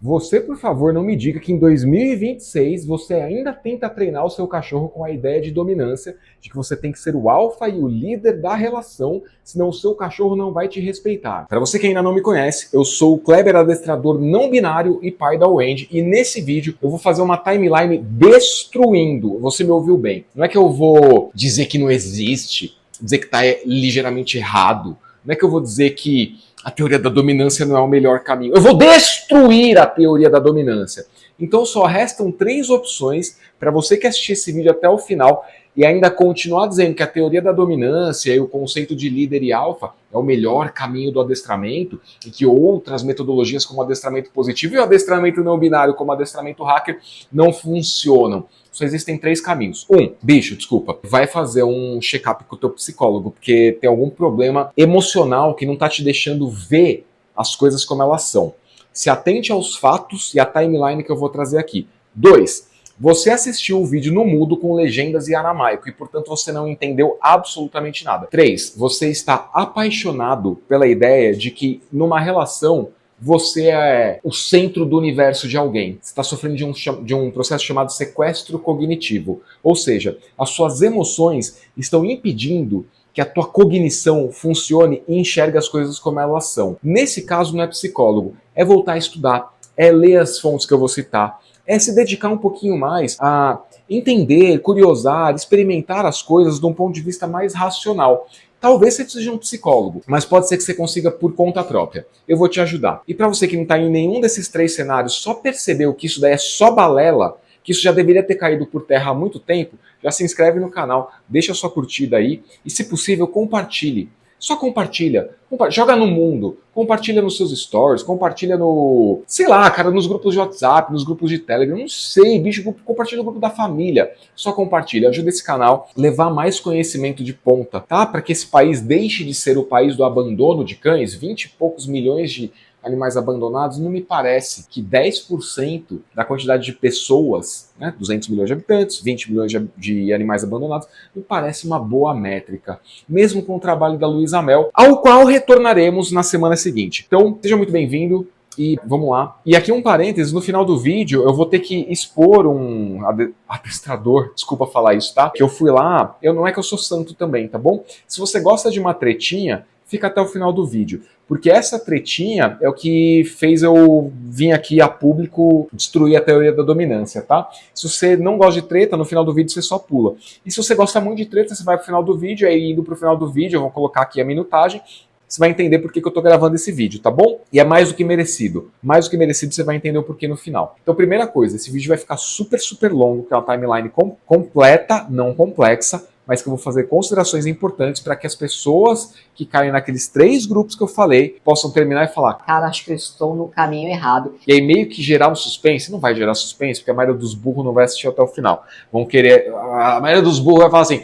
Você, por favor, não me diga que em 2026 você ainda tenta treinar o seu cachorro com a ideia de dominância, de que você tem que ser o alfa e o líder da relação, senão o seu cachorro não vai te respeitar. Para você que ainda não me conhece, eu sou o Kleber, adestrador não binário e pai da Wendy, e nesse vídeo eu vou fazer uma timeline destruindo. Você me ouviu bem. Não é que eu vou dizer que não existe, dizer que está ligeiramente errado. Não é que eu vou dizer que a teoria da dominância não é o melhor caminho. Eu vou destruir a teoria da dominância. Então só restam 3 opções para você que assistir esse vídeo até o final e ainda continuar dizendo que a teoria da dominância e o conceito de líder e alfa é o melhor caminho do adestramento e que outras metodologias como o adestramento positivo e o adestramento não binário como o adestramento hacker não funcionam. Só existem 3 caminhos. Bicho, desculpa, vai fazer um check-up com o teu psicólogo, porque tem algum problema emocional que não tá te deixando ver as coisas como elas são. Se atente aos fatos e à timeline que eu vou trazer aqui. 2. Você assistiu o vídeo no mudo com legendas em aramaico e, portanto, você não entendeu absolutamente nada. 3. Você está apaixonado pela ideia de que numa relação você é o centro do universo de alguém. Você está sofrendo de um processo chamado sequestro cognitivo. Ou seja, as suas emoções estão impedindo que a tua cognição funcione e enxergue as coisas como elas são. Nesse caso, não é psicólogo, é voltar a estudar, é ler as fontes que eu vou citar, é se dedicar um pouquinho mais a entender, curiosar, experimentar as coisas de um ponto de vista mais racional. Talvez você precise de um psicólogo, mas pode ser que você consiga por conta própria. Eu vou te ajudar. E para você que não está em nenhum desses 3 cenários, só percebeu que isso daí é só balela, que isso já deveria ter caído por terra há muito tempo, já se inscreve no canal, deixa a sua curtida aí e, se possível, compartilhe. Só compartilha. Joga no mundo. Compartilha nos seus stories, compartilha no... sei lá, cara, nos grupos de WhatsApp, nos grupos de Telegram, não sei, bicho, compartilha no grupo da família. Só compartilha, ajuda esse canal a levar mais conhecimento de ponta, tá? Para que esse país deixe de ser o país do abandono de cães, 20 e poucos milhões de animais abandonados, não me parece que 10% da quantidade de pessoas, né, 200 milhões de habitantes, 20 milhões de animais abandonados, me parece uma boa métrica, mesmo com o trabalho da Luísa Mel, ao qual retornaremos na semana seguinte. Então, seja muito bem-vindo e vamos lá. E aqui um parênteses, no final do vídeo eu vou ter que expor um adestrador, desculpa falar isso, tá? Que eu fui lá, não é que eu sou santo também, tá bom? Se você gosta de uma tretinha, fica até o final do vídeo, porque essa tretinha é o que fez eu vir aqui a público destruir a teoria da dominância, tá? Se você não gosta de treta, no final do vídeo você só pula. E se você gosta muito de treta, você vai pro final do vídeo, aí indo pro final do vídeo, eu vou colocar aqui a minutagem, você vai entender por que eu tô gravando esse vídeo, tá bom? E é mais do que merecido. Mais do que merecido, você vai entender o porquê no final. Então, primeira coisa, esse vídeo vai ficar super longo, que é uma timeline completa, não complexa, mas que eu vou fazer considerações importantes para que as pessoas que caem naqueles 3 grupos que eu falei possam terminar e falar: cara, acho que eu estou no caminho errado. E aí meio que gerar um suspense. Não vai gerar suspense, porque a maioria dos burros não vai assistir até o final. Vão querer... A maioria dos burros vai falar assim: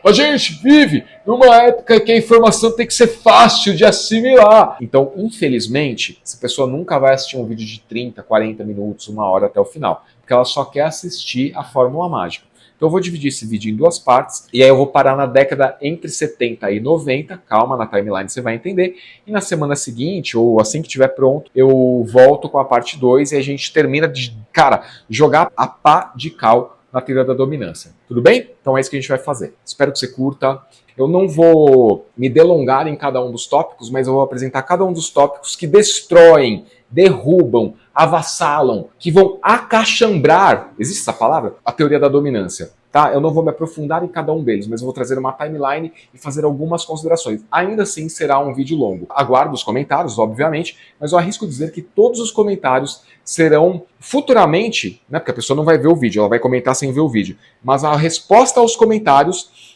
a gente vive numa época que a informação tem que ser fácil de assimilar. Então, infelizmente, essa pessoa nunca vai assistir um vídeo de 30, 40 minutos, 1 hora até o final, porque ela só quer assistir a fórmula mágica. Então eu vou dividir esse vídeo em 2 partes, e aí eu vou parar na década entre 70 e 90, calma, na timeline você vai entender, e na semana seguinte, ou assim que estiver pronto, eu volto com a parte 2 e a gente termina de, cara, jogar a pá de cal na teoria da dominância. Tudo bem? Então é isso que a gente vai fazer. Espero que você curta. Eu não vou me delongar em cada um dos tópicos, mas eu vou apresentar cada um dos tópicos que destroem, derrubam, avassalam, que vão acachambrar, existe essa palavra? A teoria da dominância. Tá? Eu não vou me aprofundar em cada um deles, mas eu vou trazer uma timeline e fazer algumas considerações. Ainda assim, será um vídeo longo. Aguardo os comentários, obviamente, mas eu arrisco dizer que todos os comentários serão futuramente, né, porque a pessoa não vai ver o vídeo, ela vai comentar sem ver o vídeo, mas a resposta aos comentários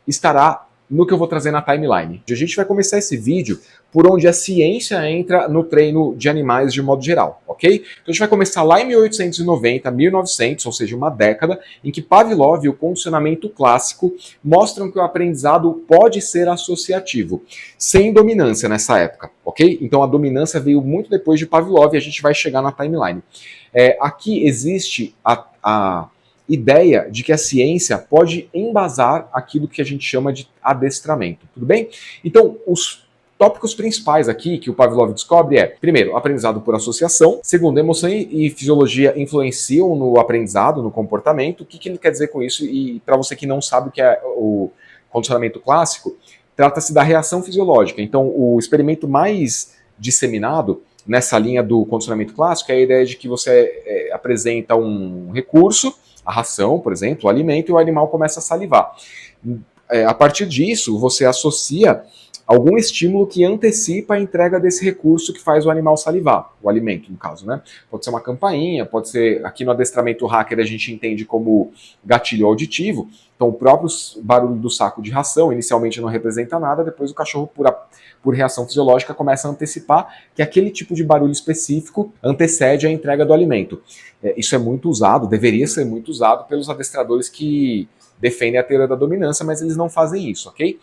estará no que eu vou trazer na timeline. A gente vai começar esse vídeo por onde a ciência entra no treino de animais de modo geral, ok? Então a gente vai começar lá em 1890, 1900, ou seja, uma década, em que Pavlov e o condicionamento clássico mostram que o aprendizado pode ser associativo, sem dominância nessa época, ok? Então a dominância veio muito depois de Pavlov e a gente vai chegar na timeline. Aqui existe a ideia de que a ciência pode embasar aquilo que a gente chama de adestramento, tudo bem? Então, os tópicos principais aqui que o Pavlov descobre é, primeiro, aprendizado por associação, segundo, emoção e fisiologia influenciam no aprendizado, no comportamento. O que ele quer dizer com isso? E para você que não sabe o que é o condicionamento clássico, trata-se da reação fisiológica. Então, o experimento mais disseminado nessa linha do condicionamento clássico é a ideia de que você apresenta um recurso, a ração, por exemplo, o alimento, e o animal começa a salivar. A partir disso, você associa algum estímulo que antecipa a entrega desse recurso que faz o animal salivar, o alimento, no caso, né? Pode ser uma campainha, pode ser, aqui no adestramento hacker a gente entende como gatilho auditivo, então o próprio barulho do saco de ração inicialmente não representa nada, depois o cachorro, por reação fisiológica, começa a antecipar que aquele tipo de barulho específico antecede a entrega do alimento. Isso é muito usado, deveria ser muito usado pelos adestradores que defendem a teoria da dominância, mas eles não fazem isso, ok?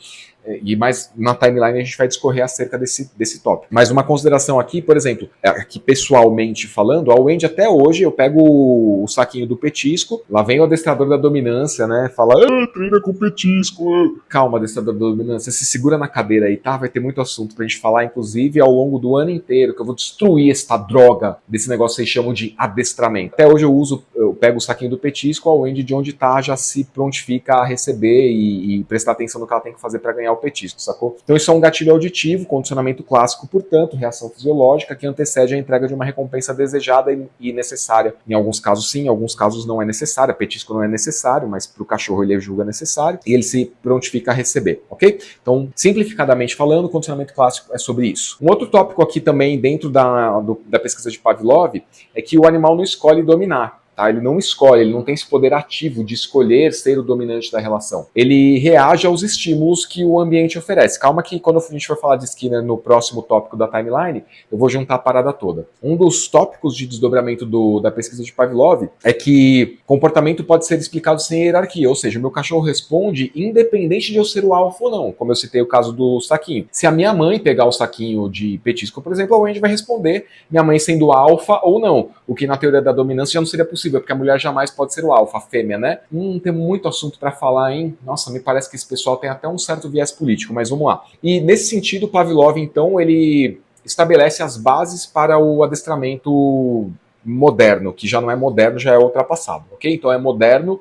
Mas na timeline a gente vai discorrer acerca desse tópico. Mas uma consideração aqui, por exemplo, aqui pessoalmente falando, a Wendy até hoje eu pego o saquinho do petisco, lá vem o adestrador da dominância, né, fala, treina com petisco. Calma, adestrador da dominância, se segura na cadeira aí, tá? Vai ter muito assunto pra gente falar, inclusive ao longo do ano inteiro, que eu vou destruir esta droga desse negócio que vocês chamam de adestramento. Até hoje eu pego o saquinho do petisco, a Wendy de onde tá já se prontifica a receber e prestar atenção no que ela tem que fazer para ganhar o petisco, sacou? Então isso é um gatilho auditivo, condicionamento clássico, portanto, reação fisiológica que antecede a entrega de uma recompensa desejada e necessária. Em alguns casos sim, em alguns casos não é necessário, petisco não é necessário, mas para o cachorro ele julga necessário e ele se prontifica a receber, ok? Então, simplificadamente falando, o condicionamento clássico é sobre isso. Um outro tópico aqui também dentro da pesquisa de Pavlov é que o animal não escolhe dominar. Tá? Ele não escolhe, ele não tem esse poder ativo de escolher ser o dominante da relação. Ele reage aos estímulos que o ambiente oferece. Calma que quando a gente for falar de Skinner no próximo tópico da timeline, eu vou juntar a parada toda. Um dos tópicos de desdobramento da pesquisa de Pavlov é que comportamento pode ser explicado sem hierarquia, ou seja, o meu cachorro responde independente de eu ser o alfa ou não, como eu citei o caso do saquinho. Se a minha mãe pegar o saquinho de petisco, por exemplo, a Wendy vai responder minha mãe sendo alfa ou não, o que na teoria da dominância já não seria possível, porque a mulher jamais pode ser o alfa, a fêmea, né? Tem muito assunto para falar, hein? Nossa, me parece que esse pessoal tem até um certo viés político, mas vamos lá. E nesse sentido, Pavlov, então, ele estabelece as bases para o adestramento moderno, que já não é moderno, já é ultrapassado, ok? Então é moderno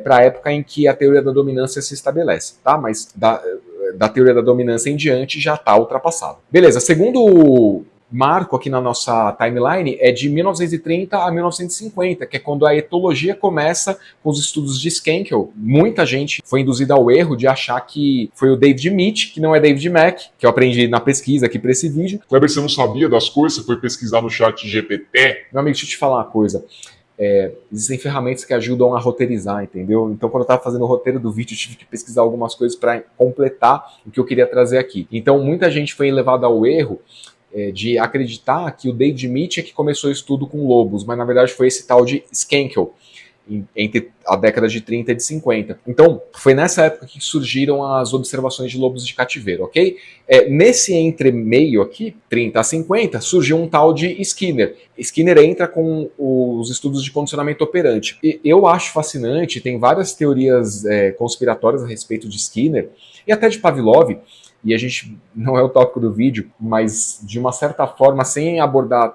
para a época em que a teoria da dominância se estabelece, tá? Mas da teoria da dominância em diante já está ultrapassado. Beleza, segundo marco aqui na nossa timeline é de 1930 a 1950, que é quando a etologia começa com os estudos de Schenkel. Muita gente foi induzida ao erro de achar que foi o David Mitch, que não é David Mack, que eu aprendi na pesquisa aqui para esse vídeo. Kleber, você não sabia das coisas? Você foi pesquisar no chat GPT? Meu amigo, deixa eu te falar uma coisa. Existem ferramentas que ajudam a roteirizar, entendeu? Então, quando eu estava fazendo o roteiro do vídeo, eu tive que pesquisar algumas coisas para completar o que eu queria trazer aqui. Então, muita gente foi levada ao erro de acreditar que o David Mitch é que começou o estudo com lobos, mas na verdade foi esse tal de Schenkel, entre a década de 30 e de 50. Então, foi nessa época que surgiram as observações de lobos de cativeiro, ok? Nesse entremeio aqui, 30 a 50, surgiu um tal de Skinner. Skinner entra com os estudos de condicionamento operante. E eu acho fascinante, tem várias teorias conspiratórias a respeito de Skinner, e até de Pavlov, e a gente não é o tópico do vídeo, mas de uma certa forma, sem abordar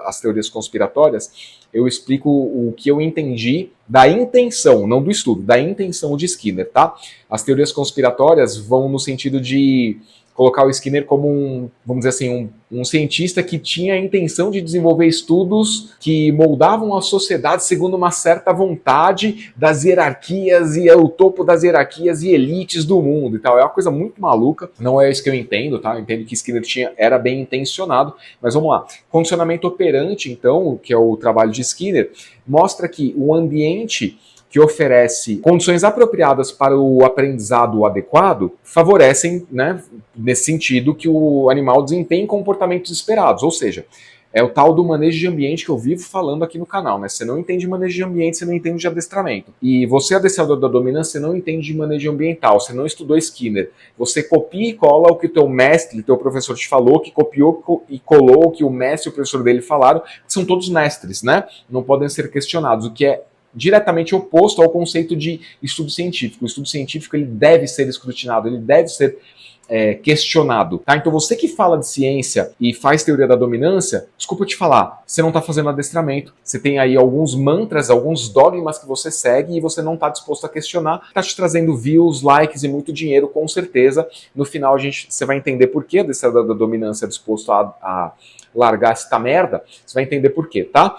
as teorias conspiratórias, eu explico o que eu entendi da intenção, não do estudo, da intenção de Skinner, tá? As teorias conspiratórias vão no sentido de colocar o Skinner como vamos dizer assim, um cientista que tinha a intenção de desenvolver estudos que moldavam a sociedade segundo uma certa vontade das hierarquias e o topo das hierarquias e elites do mundo e tal. É uma coisa muito maluca, não é isso que eu entendo, tá? Eu entendo que Skinner era bem intencionado, mas vamos lá. Condicionamento operante, então, que é o trabalho de Skinner, mostra que o ambiente que oferece condições apropriadas para o aprendizado adequado, favorecem, né, nesse sentido, que o animal desempenhe comportamentos esperados. Ou seja, é o tal do manejo de ambiente que eu vivo falando aqui no canal, né? Você não entende de manejo de ambiente, você não entende de adestramento. E você, adestrador da dominância, você não entende de manejo ambiental, você não estudou Skinner. Você copia e cola o que o teu mestre, teu professor te falou, que copiou e colou o que o mestre e o professor dele falaram, que são todos mestres, né? Não podem ser questionados, o que é diretamente oposto ao conceito de estudo científico. O estudo científico ele deve ser escrutinado, ele deve ser questionado, tá? Então você que fala de ciência e faz teoria da dominância, desculpa eu te falar, você não está fazendo adestramento, você tem aí alguns mantras, alguns dogmas que você segue e você não está disposto a questionar, está te trazendo views, likes e muito dinheiro, com certeza. No final você vai entender por que o adestrador da dominância é disposto a largar esta merda, você vai entender por quê, tá?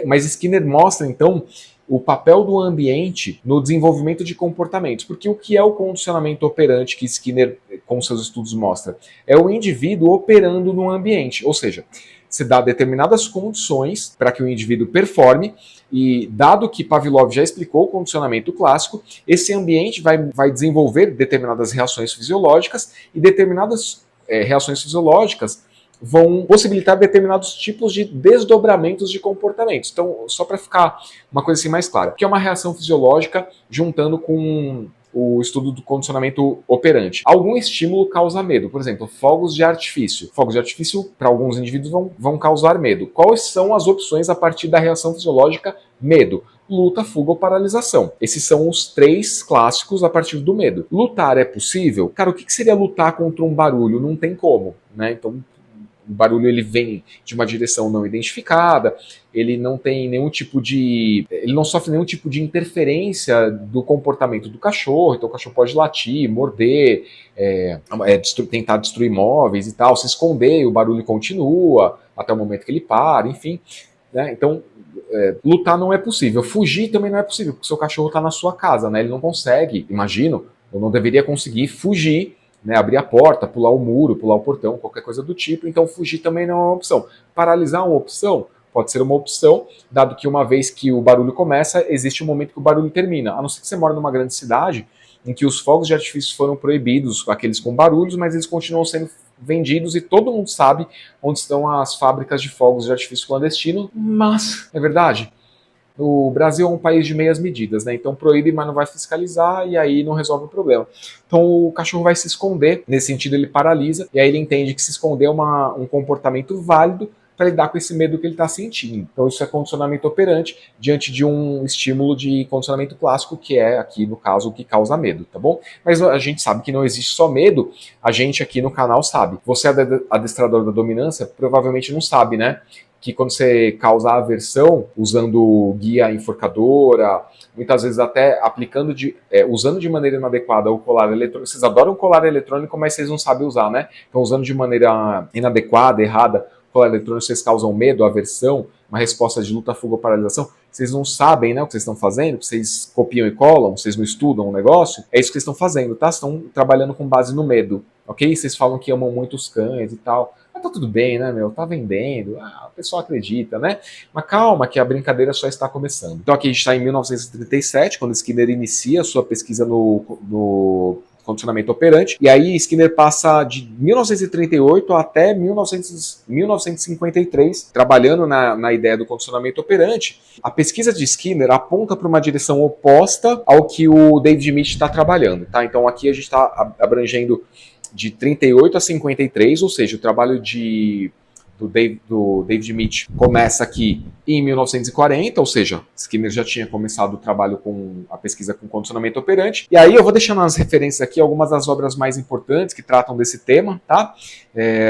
Mas Skinner mostra, então, o papel do ambiente no desenvolvimento de comportamentos. Porque o que é o condicionamento operante que Skinner, com seus estudos, mostra? É o indivíduo operando no ambiente. Ou seja, você dá determinadas condições para que o indivíduo performe, e dado que Pavlov já explicou o condicionamento clássico, esse ambiente vai desenvolver determinadas reações fisiológicas, e determinadas reações fisiológicas vão possibilitar determinados tipos de desdobramentos de comportamentos. Então, só para ficar uma coisa assim mais clara, o que é uma reação fisiológica juntando com o estudo do condicionamento operante? Algum estímulo causa medo, por exemplo, fogos de artifício. Fogos de artifício, para alguns indivíduos, vão causar medo. Quais são as opções a partir da reação fisiológica medo? Luta, fuga ou paralisação. Esses são os 3 clássicos a partir do medo. Lutar é possível? Cara, o que seria lutar contra um barulho? Não tem como, né? Então, o barulho ele vem de uma direção não identificada, ele não tem nenhum tipo de... ele não sofre nenhum tipo de interferência do comportamento do cachorro, então o cachorro pode latir, morder, tentar destruir móveis e tal, se esconder, o barulho continua até o momento que ele para, enfim, né? Então, lutar não é possível, fugir também não é possível, porque o seu cachorro está na sua casa, né? Ele não consegue, imagino, ou não deveria conseguir fugir, né, abrir a porta, pular o muro, pular o portão, qualquer coisa do tipo. Então fugir também não é uma opção. Paralisar é uma opção? Pode ser uma opção, dado que uma vez que o barulho começa, existe um momento que o barulho termina. A não ser que você mora numa grande cidade em que os fogos de artifício foram proibidos, aqueles com barulhos, mas eles continuam sendo vendidos e todo mundo sabe onde estão as fábricas de fogos de artifício clandestino. Mas, é verdade, o Brasil é um país de meias medidas, né? Então proíbe, mas não vai fiscalizar, e aí não resolve o problema. Então o cachorro vai se esconder, nesse sentido ele paralisa, e aí ele entende que se esconder é um comportamento válido para lidar com esse medo que ele está sentindo. Então isso é condicionamento operante diante de um estímulo de condicionamento clássico, que é, aqui no caso, o que causa medo, tá bom? Mas a gente sabe que não existe só medo, a gente aqui no canal sabe. Você é adestrador da dominância, provavelmente não sabe, né? Que quando você causa aversão, usando guia enforcadora, muitas vezes até usando de maneira inadequada o colar eletrônico. Vocês adoram colar eletrônico, mas vocês não sabem usar, né? Então, usando de maneira inadequada, errada, o colar eletrônico, vocês causam medo, aversão, uma resposta de luta, fuga ou paralisação. Vocês não sabem, né, o que vocês estão fazendo, vocês copiam e colam, vocês não estudam o negócio. É isso que vocês estão fazendo, tá? Vocês estão trabalhando com base no medo, ok? Vocês falam que amam muito os cães e tal. Mas tá tudo bem, né, meu? Tá vendendo, o pessoal acredita, né? Mas calma, que a brincadeira só está começando. Então aqui a gente está em 1937, quando Skinner inicia a sua pesquisa no condicionamento operante, e aí Skinner passa de 1938 até 1953 trabalhando na ideia do condicionamento operante. A pesquisa de Skinner aponta para uma direção oposta ao que o David Mitch está trabalhando, tá? Então aqui a gente está abrangendo de 38 a 53, ou seja, o trabalho do David Mitch começa aqui em 1940, ou seja, Skinner já tinha começado o trabalho com a pesquisa com condicionamento operante. E aí eu vou deixando nas referências aqui algumas das obras mais importantes que tratam desse tema, tá?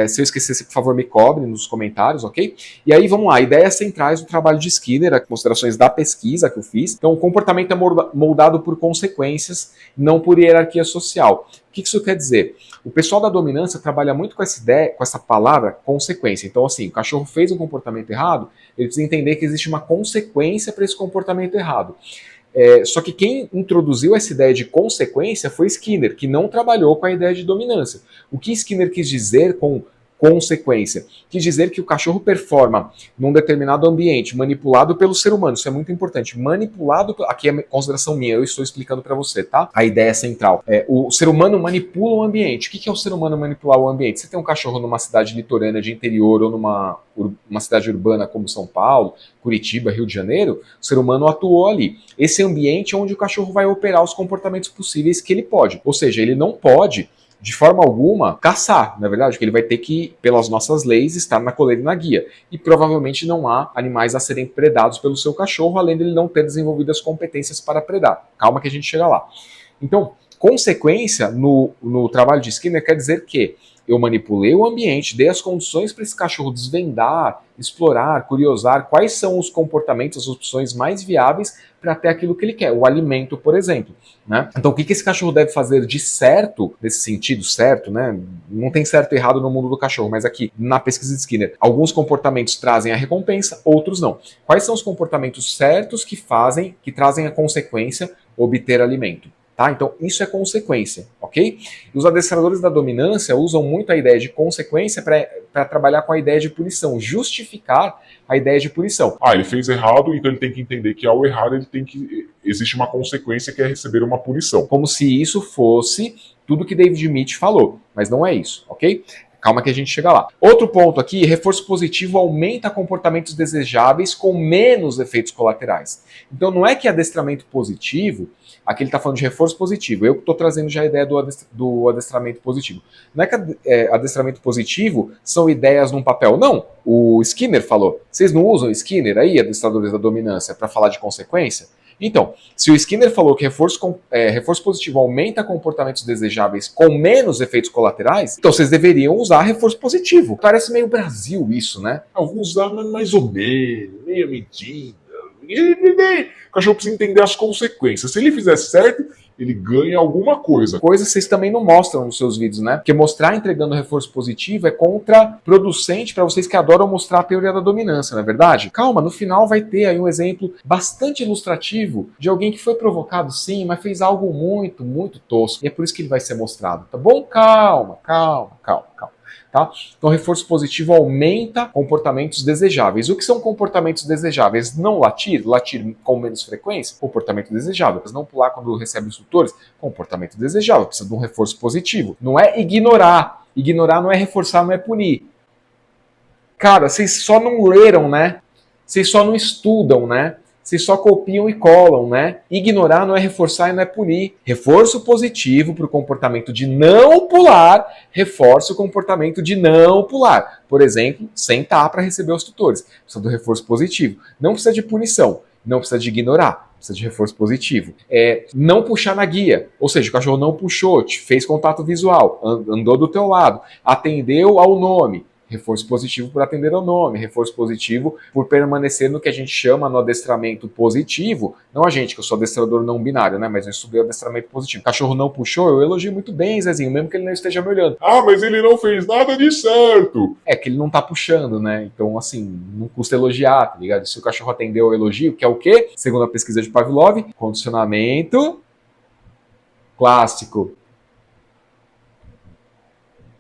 Se eu esquecer, por favor, me cobre nos comentários, ok? E aí vamos lá, ideias centrais do trabalho de Skinner, as considerações da pesquisa que eu fiz. Então, o comportamento é moldado por consequências, não por hierarquia social. O que isso quer dizer? O pessoal da dominância trabalha muito com essa ideia, com essa palavra consequência. Então, assim, o cachorro fez um comportamento errado, ele precisa entender que existe uma consequência para esse comportamento errado. Só que quem introduziu essa ideia de consequência foi Skinner, que não trabalhou com a ideia de dominância. O que Skinner quis dizer com consequência? Quis dizer que o cachorro performa num determinado ambiente, manipulado pelo ser humano. Isso é muito importante. Manipulado, aqui é consideração minha, eu estou explicando para você, tá? A ideia central. O ser humano manipula o ambiente. O que é o ser humano manipular o ambiente? Você tem um cachorro numa cidade litorânea de interior ou numa cidade urbana como São Paulo, Curitiba, Rio de Janeiro, o ser humano atuou ali. Esse ambiente é onde o cachorro vai operar os comportamentos possíveis que ele pode. Ou seja, ele não pode de forma alguma caçar, na verdade, que ele vai ter que, pelas nossas leis, estar na coleira e na guia. E provavelmente não há animais a serem predados pelo seu cachorro, além dele não ter desenvolvido as competências para predar. Calma que a gente chega lá. Então, consequência no trabalho de Skinner quer dizer que eu manipulei o ambiente, dei as condições para esse cachorro desvendar, explorar, curiosar quais são os comportamentos, as opções mais viáveis para ter aquilo que ele quer, o alimento, por exemplo. Né? Então, o que esse cachorro deve fazer de certo, nesse sentido certo, né? Não tem certo e errado no mundo do cachorro, mas aqui, na pesquisa de Skinner, alguns comportamentos trazem a recompensa, outros não. Quais são os comportamentos certos que trazem a consequência obter alimento? Tá? Então, isso é consequência, ok? E os adestradores da dominância usam muito a ideia de consequência para trabalhar com a ideia de punição, justificar a ideia de punição. Ele fez errado, então ele tem que entender que ao errar existe uma consequência que é receber uma punição. Como se isso fosse tudo que David Mitch falou, mas não é isso, ok? Calma que a gente chega lá. Outro ponto aqui, reforço positivo aumenta comportamentos desejáveis com menos efeitos colaterais. Então não é que adestramento positivo, aqui ele está falando de reforço positivo, eu estou trazendo já a ideia do adestramento positivo. Não é que adestramento positivo são ideias num papel, não. O Skinner falou, vocês não usam Skinner aí, adestradores da dominância, para falar de consequência? Então, se o Skinner falou que reforço positivo aumenta comportamentos desejáveis com menos efeitos colaterais, então vocês deveriam usar reforço positivo. Parece meio Brasil isso, né? Eu vou usar mais ou menos, meia medida. O cachorro precisa entender as consequências. Se ele fizer certo, ele ganha alguma coisa. Coisas vocês também não mostram nos seus vídeos, né? Porque mostrar entregando reforço positivo é contraproducente para vocês que adoram mostrar a teoria da dominância, não é verdade? Calma, no final vai ter aí um exemplo bastante ilustrativo de alguém que foi provocado sim, mas fez algo muito, muito tosco. E é por isso que ele vai ser mostrado, tá bom? Calma. Tá? Então, reforço positivo aumenta comportamentos desejáveis. O que são comportamentos desejáveis? Não latir com menos frequência, comportamento desejável. Não pular quando recebe instrutores, comportamento desejável. Precisa de um reforço positivo. Não é ignorar. Ignorar não é reforçar, não é punir. Cara, vocês só não leram, né? Vocês só não estudam, né? Vocês só copiam e colam, né? Ignorar não é reforçar e não é punir. Reforço positivo para o comportamento de não pular, reforça o comportamento de não pular. Por exemplo, sentar para receber os tutores. Precisa do reforço positivo. Não precisa de punição, não precisa de ignorar. Precisa de reforço positivo. Não puxar na guia, ou seja, o cachorro não puxou, te fez contato visual, andou do teu lado, atendeu ao nome. Reforço positivo por atender ao nome, reforço positivo por permanecer no que a gente chama no adestramento positivo, não a gente, que eu sou adestrador não binário, né, mas eu estudei o adestramento positivo. O cachorro não puxou, eu elogio muito bem, Zezinho, mesmo que ele não esteja me olhando. Mas ele não fez nada de certo. É que ele não tá puxando, né, então assim, não custa elogiar, tá ligado? Se o cachorro atendeu ao elogio, que é o quê? Segundo a pesquisa de Pavlov, condicionamento clássico.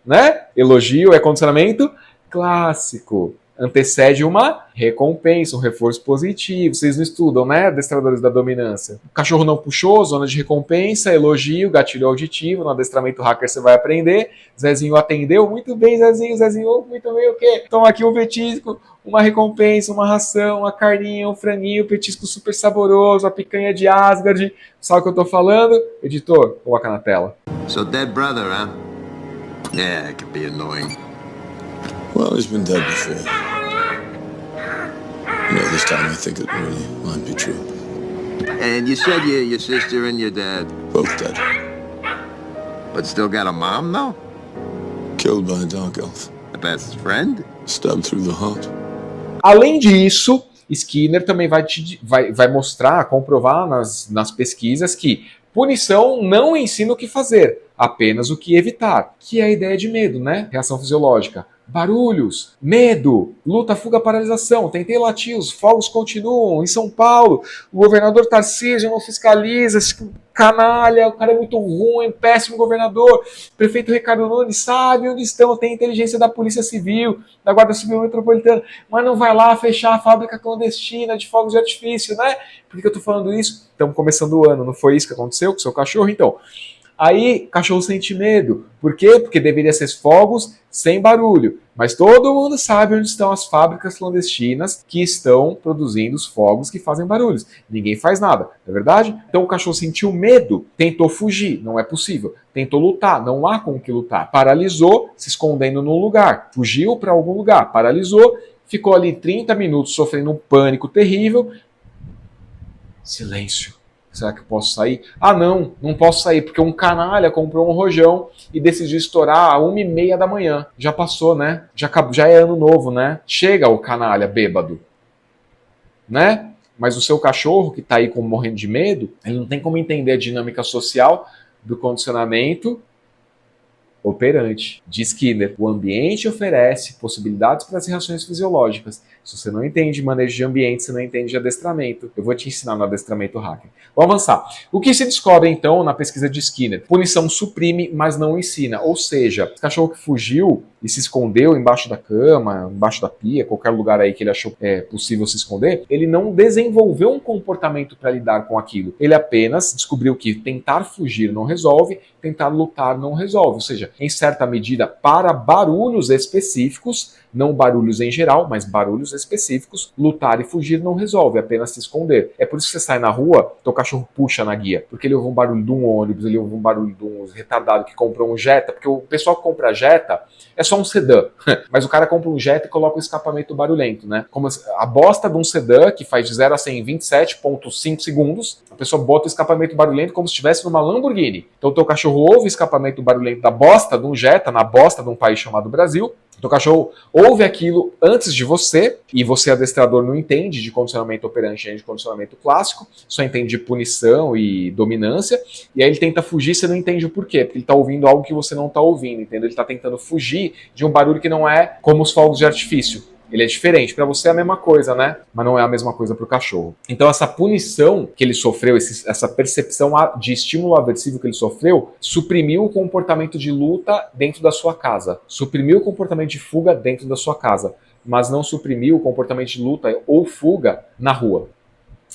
Né? Elogio é condicionamento clássico. Antecede uma recompensa, um reforço positivo. Vocês não estudam, né? Adestradores da dominância. O cachorro não puxou, zona de recompensa, elogio, gatilho auditivo. No adestramento hacker você vai aprender. Zezinho atendeu. Muito bem, Zezinho. Zezinho, muito bem, o quê? Então aqui um petisco, uma recompensa, uma ração, uma carninha, um franguinho, um petisco super saboroso, a picanha de Asgard. Sabe o que eu tô falando? Editor, coloca na tela. So dead brother, huh? Yeah, it could be annoying. Well, he's been dead before. This time I think it really might be true. And you said your sister and your dad Both dead. but still got a mom, though? Killed by a dark elf. A best friend? Stabbed through the heart. Além disso, Skinner também vai mostrar, comprovar nas pesquisas que punição não ensina o que fazer, apenas o que evitar, que é a ideia de medo, né? Reação fisiológica. Barulhos, medo, luta, fuga, paralisação, tentei latir, os fogos continuam. Em São Paulo, o governador Tarcísio não fiscaliza, canalha, o cara é muito ruim, péssimo governador. Prefeito Ricardo Nunes sabe onde estão, tem inteligência da Polícia Civil, da Guarda Civil Metropolitana, mas não vai lá fechar a fábrica clandestina de fogos de artifício, né? Por que eu tô falando isso? Estamos começando o ano, não foi isso que aconteceu com o seu cachorro? Então, aí cachorro sente medo. Por quê? Porque deveria ser fogos sem barulho. Mas todo mundo sabe onde estão as fábricas clandestinas que estão produzindo os fogos que fazem barulhos. Ninguém faz nada, não é verdade? Então o cachorro sentiu medo, tentou fugir, não é possível. Tentou lutar, não há com o que lutar. Paralisou, se escondendo num lugar. Fugiu para algum lugar, paralisou, ficou ali 30 minutos sofrendo um pânico terrível. Silêncio, Será que eu posso sair? Ah, não posso sair, porque um canalha comprou um rojão e decidiu estourar às 1h30 da manhã. Já passou, né? Já é ano novo, né? Chega o canalha bêbado, né? Mas o seu cachorro, que tá aí morrendo de medo, ele não tem como entender a dinâmica social do condicionamento operante de Skinner. O ambiente oferece possibilidades para as reações fisiológicas. Se você não entende manejo de ambiente, você não entende de adestramento. Eu vou te ensinar no adestramento hacker. Vamos avançar. O que se descobre, então, na pesquisa de Skinner? Punição suprime, mas não ensina. Ou seja, o cachorro que fugiu e se escondeu embaixo da cama, embaixo da pia, qualquer lugar aí que ele achou possível se esconder, ele não desenvolveu um comportamento para lidar com aquilo. Ele apenas descobriu que tentar fugir não resolve, tentar lutar não resolve. Ou seja, em certa medida, para barulhos específicos, não barulhos em geral, mas barulhos específicos, lutar e fugir não resolve, apenas se esconder. É por isso que você sai na rua, teu cachorro puxa na guia, porque ele ouve um barulho de um ônibus, ele ouve um barulho de um retardado que comprou um Jetta, porque o pessoal que compra Jetta é só um sedã, mas o cara compra um Jetta e coloca um escapamento barulhento, né? Como a bosta de um sedã, que faz de 0 a 100 em 27,5 segundos, a pessoa bota o escapamento barulhento como se estivesse numa Lamborghini. Então o teu cachorro ouve o escapamento barulhento da bosta de um Jetta, na bosta de um país chamado Brasil. Então o cachorro ouve aquilo antes de você, e você, adestrador, não entende de condicionamento operante nem de condicionamento clássico, só entende de punição e dominância, e aí ele tenta fugir, você não entende o porquê, porque ele está ouvindo algo que você não está ouvindo, entendeu? Ele está tentando fugir de um barulho que não é como os fogos de artifício. Ele é diferente. Para você é a mesma coisa, né? Mas não é a mesma coisa para o cachorro. Então essa punição que ele sofreu, essa percepção de estímulo aversivo que ele sofreu, suprimiu o comportamento de luta dentro da sua casa. Suprimiu o comportamento de fuga dentro da sua casa. Mas não suprimiu o comportamento de luta ou fuga na rua.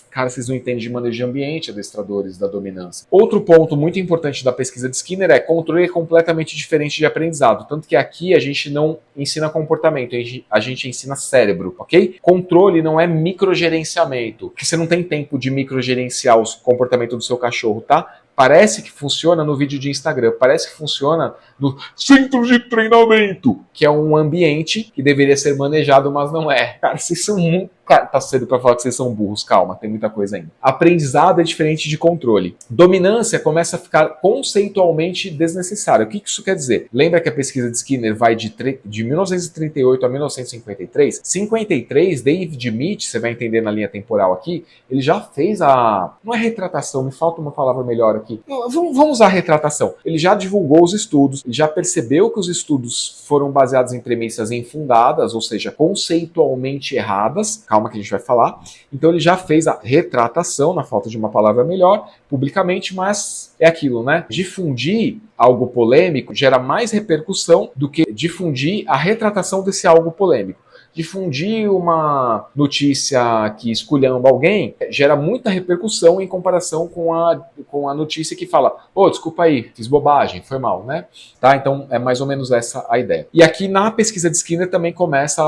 Cara, vocês não entendem de manejo de ambiente, adestradores da dominância. Outro ponto muito importante da pesquisa de Skinner é controle é completamente diferente de aprendizado. Tanto que aqui a gente não ensina comportamento, a gente ensina cérebro, ok? Controle não é microgerenciamento, porque você não tem tempo de microgerenciar o comportamento do seu cachorro, tá? Parece que funciona no vídeo de Instagram, parece que funciona no centro de treinamento, que é um ambiente que deveria ser manejado, mas não é. Cara, vocês são muito... Cara, tá cedo pra falar que vocês são burros, calma, tem muita coisa ainda. Aprendizado é diferente de controle. Dominância começa a ficar conceitualmente desnecessária. O que isso quer dizer? Lembra que a pesquisa de Skinner vai de 1938 a 1953? 53, David Meach, você vai entender na linha temporal aqui, ele já fez a... Não é retratação, me falta uma palavra melhor aqui. Vamos usar retratação. Ele já divulgou os estudos, ele já percebeu que os estudos foram baseados em premissas infundadas, ou seja, conceitualmente erradas. Calma que a gente vai falar. Então ele já fez a retratação, na falta de uma palavra melhor, publicamente, mas é aquilo, né? Difundir algo polêmico gera mais repercussão do que difundir a retratação desse algo polêmico. Difundir uma notícia que esculhamba alguém gera muita repercussão em comparação com a notícia que fala: "Ô, desculpa aí, fiz bobagem, foi mal", né? Tá? Então é mais ou menos essa a ideia. E aqui na pesquisa de Skinner também começa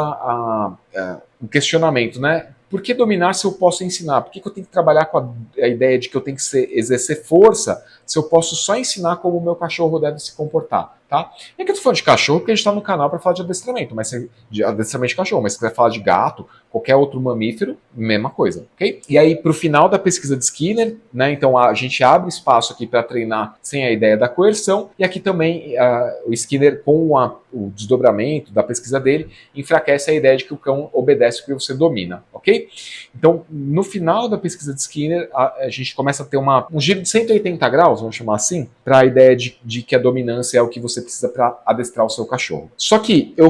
o questionamento, né? Por que dominar se eu posso ensinar? Por que eu tenho que trabalhar com a ideia de que eu tenho que exercer força se eu posso só ensinar como o meu cachorro deve se comportar? Tá? É que eu tô falando de cachorro porque a gente tá no canal para falar de adestramento, de adestramento de cachorro, mas se quiser falar de gato, qualquer outro mamífero, mesma coisa, ok? E aí, pro final da pesquisa de Skinner, né, então a gente abre espaço aqui para treinar sem a ideia da coerção, e aqui também o Skinner, com o desdobramento da pesquisa dele, enfraquece a ideia de que o cão obedece porque você domina, ok? Então, no final da pesquisa de Skinner, a gente começa a ter um giro de 180 graus, vamos chamar assim, para a ideia de que a dominância é o que você precisa para adestrar o seu cachorro. Só que eu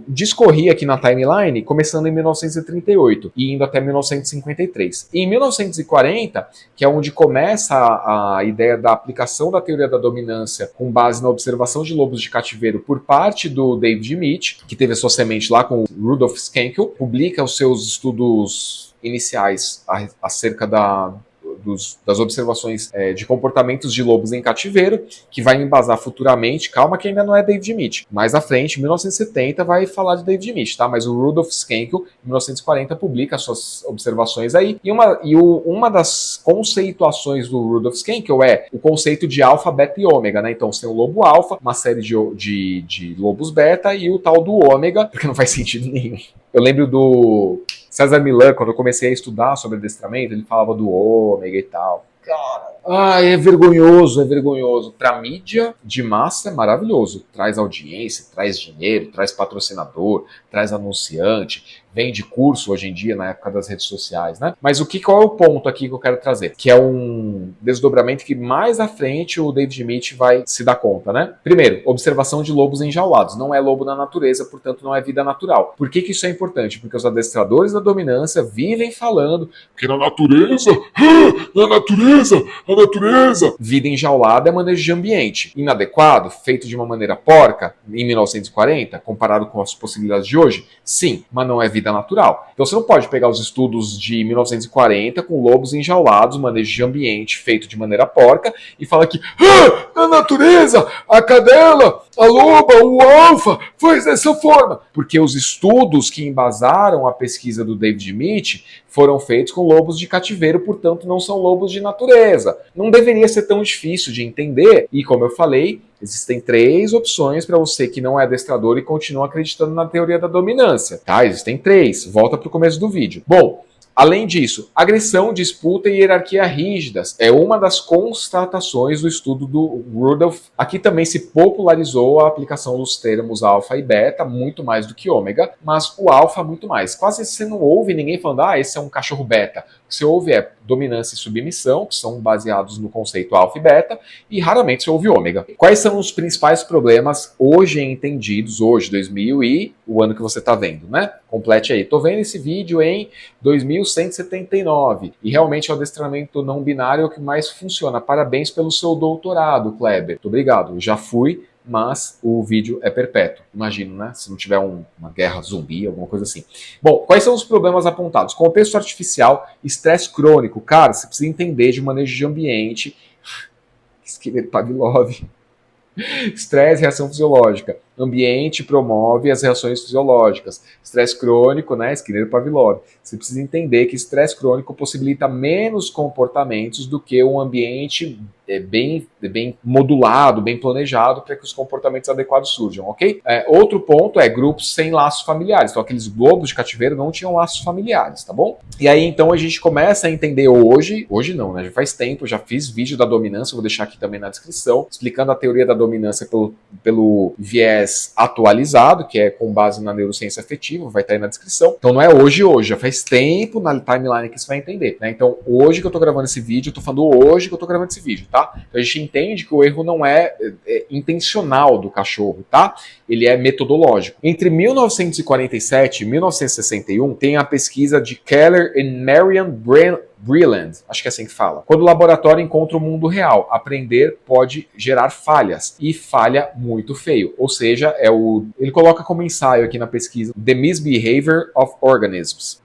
discorri aqui na timeline, começando em 1938 e indo até 1953. E em 1940, que é onde começa a ideia da aplicação da teoria da dominância com base na observação de lobos de cativeiro por parte do David Meach, que teve a sua semente lá com o Rudolf Schenkel, publica os seus estudos iniciais acerca das observações de comportamentos de lobos em cativeiro, que vai embasar futuramente, calma que ainda não é David Meach, mais à frente, em 1970, vai falar de David Meach, tá? Mas o Rudolf Schenkel, em 1940, publica as suas observações aí, e uma das conceituações do Rudolf Schenkel é o conceito de alfa, beta e ômega, né? Então você tem o lobo alfa, uma série de lobos beta e o tal do ômega, porque não faz sentido nenhum. Eu lembro do César Millan, quando eu comecei a estudar sobre adestramento, ele falava do ômega e tal. cara. É vergonhoso, é vergonhoso. Pra mídia de massa é maravilhoso. Traz audiência, traz dinheiro, traz patrocinador, traz anunciante, vende curso hoje em dia, na época das redes sociais, né? Mas qual é o ponto aqui que eu quero trazer? Que é um desdobramento que mais à frente o David Mitch vai se dar conta, né? Primeiro, observação de lobos enjaulados. Não é lobo na natureza, portanto não é vida natural. Por que isso é importante? Porque os adestradores da dominância vivem falando Porque na natureza, na natureza. vida enjaulada é manejo de ambiente. Inadequado, feito de uma maneira porca, em 1940, comparado com as possibilidades de hoje? Sim, mas não é vida natural. Então você não pode pegar os estudos de 1940 com lobos enjaulados, manejo de ambiente feito de maneira porca, e falar que na natureza, a cadela, a loba, o alfa, foi dessa forma. Porque os estudos que embasaram a pesquisa do David Mitch foram feitos com lobos de cativeiro, portanto não são lobos de natureza. Não deveria ser tão difícil de entender, e como eu falei, existem 3 opções para você que não é adestrador e continua acreditando na teoria da dominância, tá? Existem 3, volta para o começo do vídeo. Bom, além disso, agressão, disputa e hierarquia rígidas é uma das constatações do estudo do Rudolph. Aqui também se popularizou a aplicação dos termos alfa e beta, muito mais do que ômega, mas o alfa muito mais. Quase você não ouve ninguém falando, esse é um cachorro beta. O que você ouve é dominância e submissão, que são baseados no conceito alfa e beta, e raramente você ouve ômega. Quais são os principais problemas hoje entendidos, hoje, 2000 e o ano que você está vendo, né? Complete aí. Tô vendo esse vídeo em 2179. E realmente o adestramento não binário é o que mais funciona. Parabéns pelo seu doutorado, Kleber. Muito obrigado. Eu já fui, mas o vídeo é perpétuo. Imagino, né? Se não tiver uma guerra zumbi, alguma coisa assim. Bom, quais são os problemas apontados? Contexto artificial, estresse crônico. Cara, você precisa entender de manejo de ambiente. Esqueleto Pavlov. Estresse, reação fisiológica. Ambiente promove as reações fisiológicas. Estresse crônico, né? Skinner Pavlov. Você precisa entender que estresse crônico possibilita menos comportamentos do que um ambiente bem modulado, bem planejado para que os comportamentos adequados surjam, ok? Outro ponto é grupos sem laços familiares. Então, aqueles lobos de cativeiro não tinham laços familiares, tá bom? E aí, então, a gente começa a entender hoje não, né? Já faz tempo, já fiz vídeo da dominância, vou deixar aqui também na descrição, explicando a teoria da dominância pelo viés atualizado, que é com base na neurociência afetiva, vai estar aí na descrição. Então, não é hoje, já faz tempo na timeline que você vai entender, né? Então, hoje que eu tô gravando esse vídeo, eu tô falando hoje que eu tô gravando esse vídeo, tá? Então a gente entende que o erro não é intencional do cachorro, tá? Ele é metodológico. Entre 1947 e 1961, tem a pesquisa de Keller e Marian Breland, acho que é assim que fala. Quando o laboratório encontra o mundo real, aprender pode gerar falhas, e falha muito feio. Ou seja, ele coloca como ensaio aqui na pesquisa The Misbehavior of Organisms,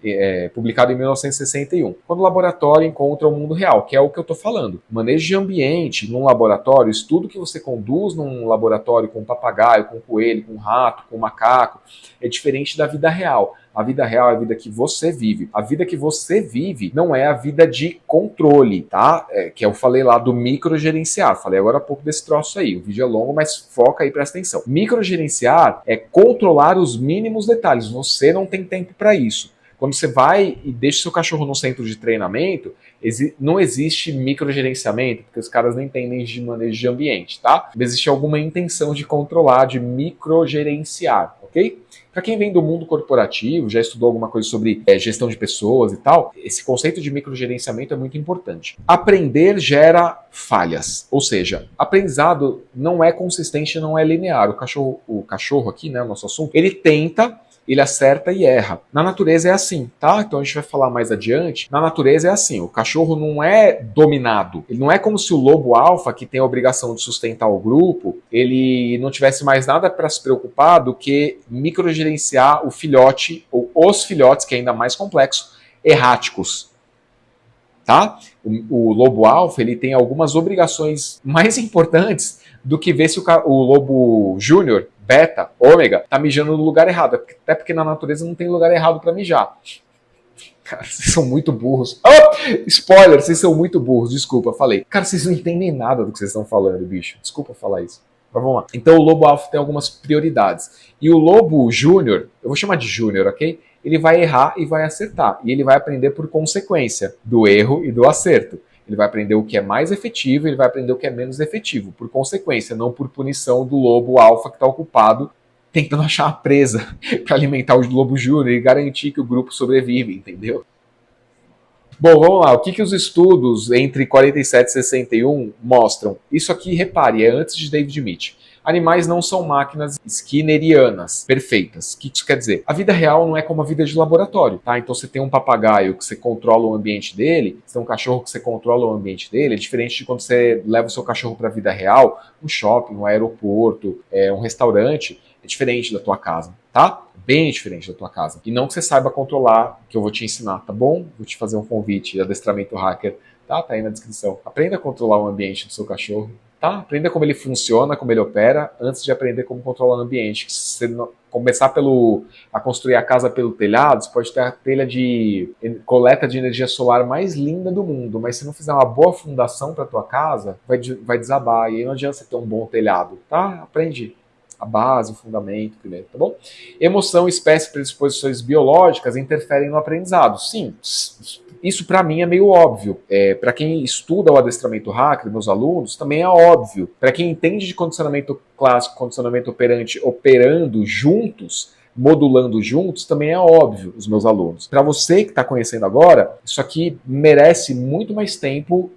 publicado em 1961. Quando o laboratório encontra o mundo real, que é o que eu estou falando. Manejo de ambiente num laboratório, estudo que você conduz num laboratório com papagaio, com coelho, com rato, com macaco, é diferente da vida real. A vida real é a vida que você vive. A vida que você vive não é a vida de controle, tá? Que eu falei lá do microgerenciar. Falei agora há pouco desse troço aí. O vídeo é longo, mas foca aí, presta atenção. Microgerenciar é controlar os mínimos detalhes. Você não tem tempo para isso. Quando você vai e deixa seu cachorro no centro de treinamento, não existe microgerenciamento, porque os caras não entendem de manejo de ambiente, tá? Existe alguma intenção de controlar, de microgerenciar, ok? Para quem vem do mundo corporativo, já estudou alguma coisa sobre gestão de pessoas e tal, esse conceito de microgerenciamento é muito importante. Aprender gera falhas, ou seja, aprendizado não é consistente, não é linear. O cachorro aqui, né, o nosso assunto, ele tenta, ele acerta e erra. Na natureza é assim, tá? Então a gente vai falar mais adiante. Na natureza é assim, o cachorro não é dominado. Ele não é como se o lobo alfa, que tem a obrigação de sustentar o grupo, ele não tivesse mais nada para se preocupar do que microgerenciar o filhote, ou os filhotes, que é ainda mais complexo, erráticos. Tá? O lobo alfa, ele tem algumas obrigações mais importantes do que ver se o lobo júnior, beta, ômega, tá mijando no lugar errado. Até porque na natureza não tem lugar errado para mijar. Cara, vocês são muito burros. Oh! Spoiler, vocês são muito burros. Desculpa, falei. Cara, vocês não entendem nada do que vocês estão falando, bicho. Desculpa falar isso. Mas vamos lá. Então o lobo alfa tem algumas prioridades. E o lobo júnior, eu vou chamar de júnior, ok? Ele vai errar e vai acertar. E ele vai aprender por consequência do erro e do acerto. Ele vai aprender o que é mais efetivo, ele vai aprender o que é menos efetivo. Por consequência, não por punição do lobo alfa que está ocupado tentando achar uma presa para alimentar o lobo júnior e garantir que o grupo sobrevive, entendeu? Bom, vamos lá. O que os estudos entre 47 e 61 mostram? Isso aqui, repare, é antes de David Mitch. Animais não são máquinas skinnerianas, perfeitas. O que isso quer dizer? A vida real não é como a vida de laboratório, tá? Então você tem um papagaio que você controla o ambiente dele, você tem um cachorro que você controla o ambiente dele, é diferente de quando você leva o seu cachorro para a vida real, um shopping, um aeroporto, um restaurante, é diferente da tua casa, tá? Bem diferente da tua casa. E não que você saiba controlar, que eu vou te ensinar, tá bom? Vou te fazer um convite de adestramento hacker, tá? Tá aí na descrição. Aprenda a controlar o ambiente do seu cachorro, tá? Aprenda como ele funciona, como ele opera, antes de aprender como controlar o ambiente. Se você começar a construir a casa pelo telhado, você pode ter a telha de coleta de energia solar mais linda do mundo, mas se não fizer uma boa fundação para tua casa, vai desabar, e aí não adianta você ter um bom telhado, tá? Aprende a base, o fundamento primeiro, tá bom? Emoção, espécie, predisposições biológicas interferem no aprendizado. Sim, isso para mim é meio óbvio. Para quem estuda o adestramento hacker, meus alunos, também é óbvio. Para quem entende de condicionamento clássico, condicionamento operante, operando juntos, modulando juntos, também é óbvio, os meus alunos. Para você que está conhecendo agora, isso aqui merece muito mais tempo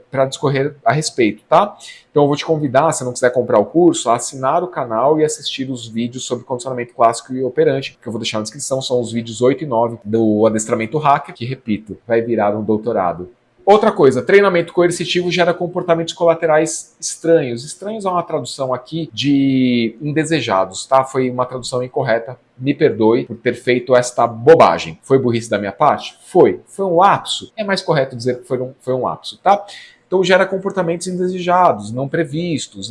para discorrer a respeito, tá? Então eu vou te convidar, se não quiser comprar o curso, a assinar o canal e assistir os vídeos sobre condicionamento clássico e operante, que eu vou deixar na descrição, são os vídeos 8 e 9 do adestramento hacker, que, repito, vai virar um doutorado. Outra coisa, treinamento coercitivo gera comportamentos colaterais estranhos. Estranhos é uma tradução aqui de indesejados, tá? Foi uma tradução incorreta. Me perdoe por ter feito esta bobagem. Foi burrice da minha parte? Foi. Foi um lapso? É mais correto dizer que foi um lapso, tá? Então gera comportamentos indesejados, não previstos,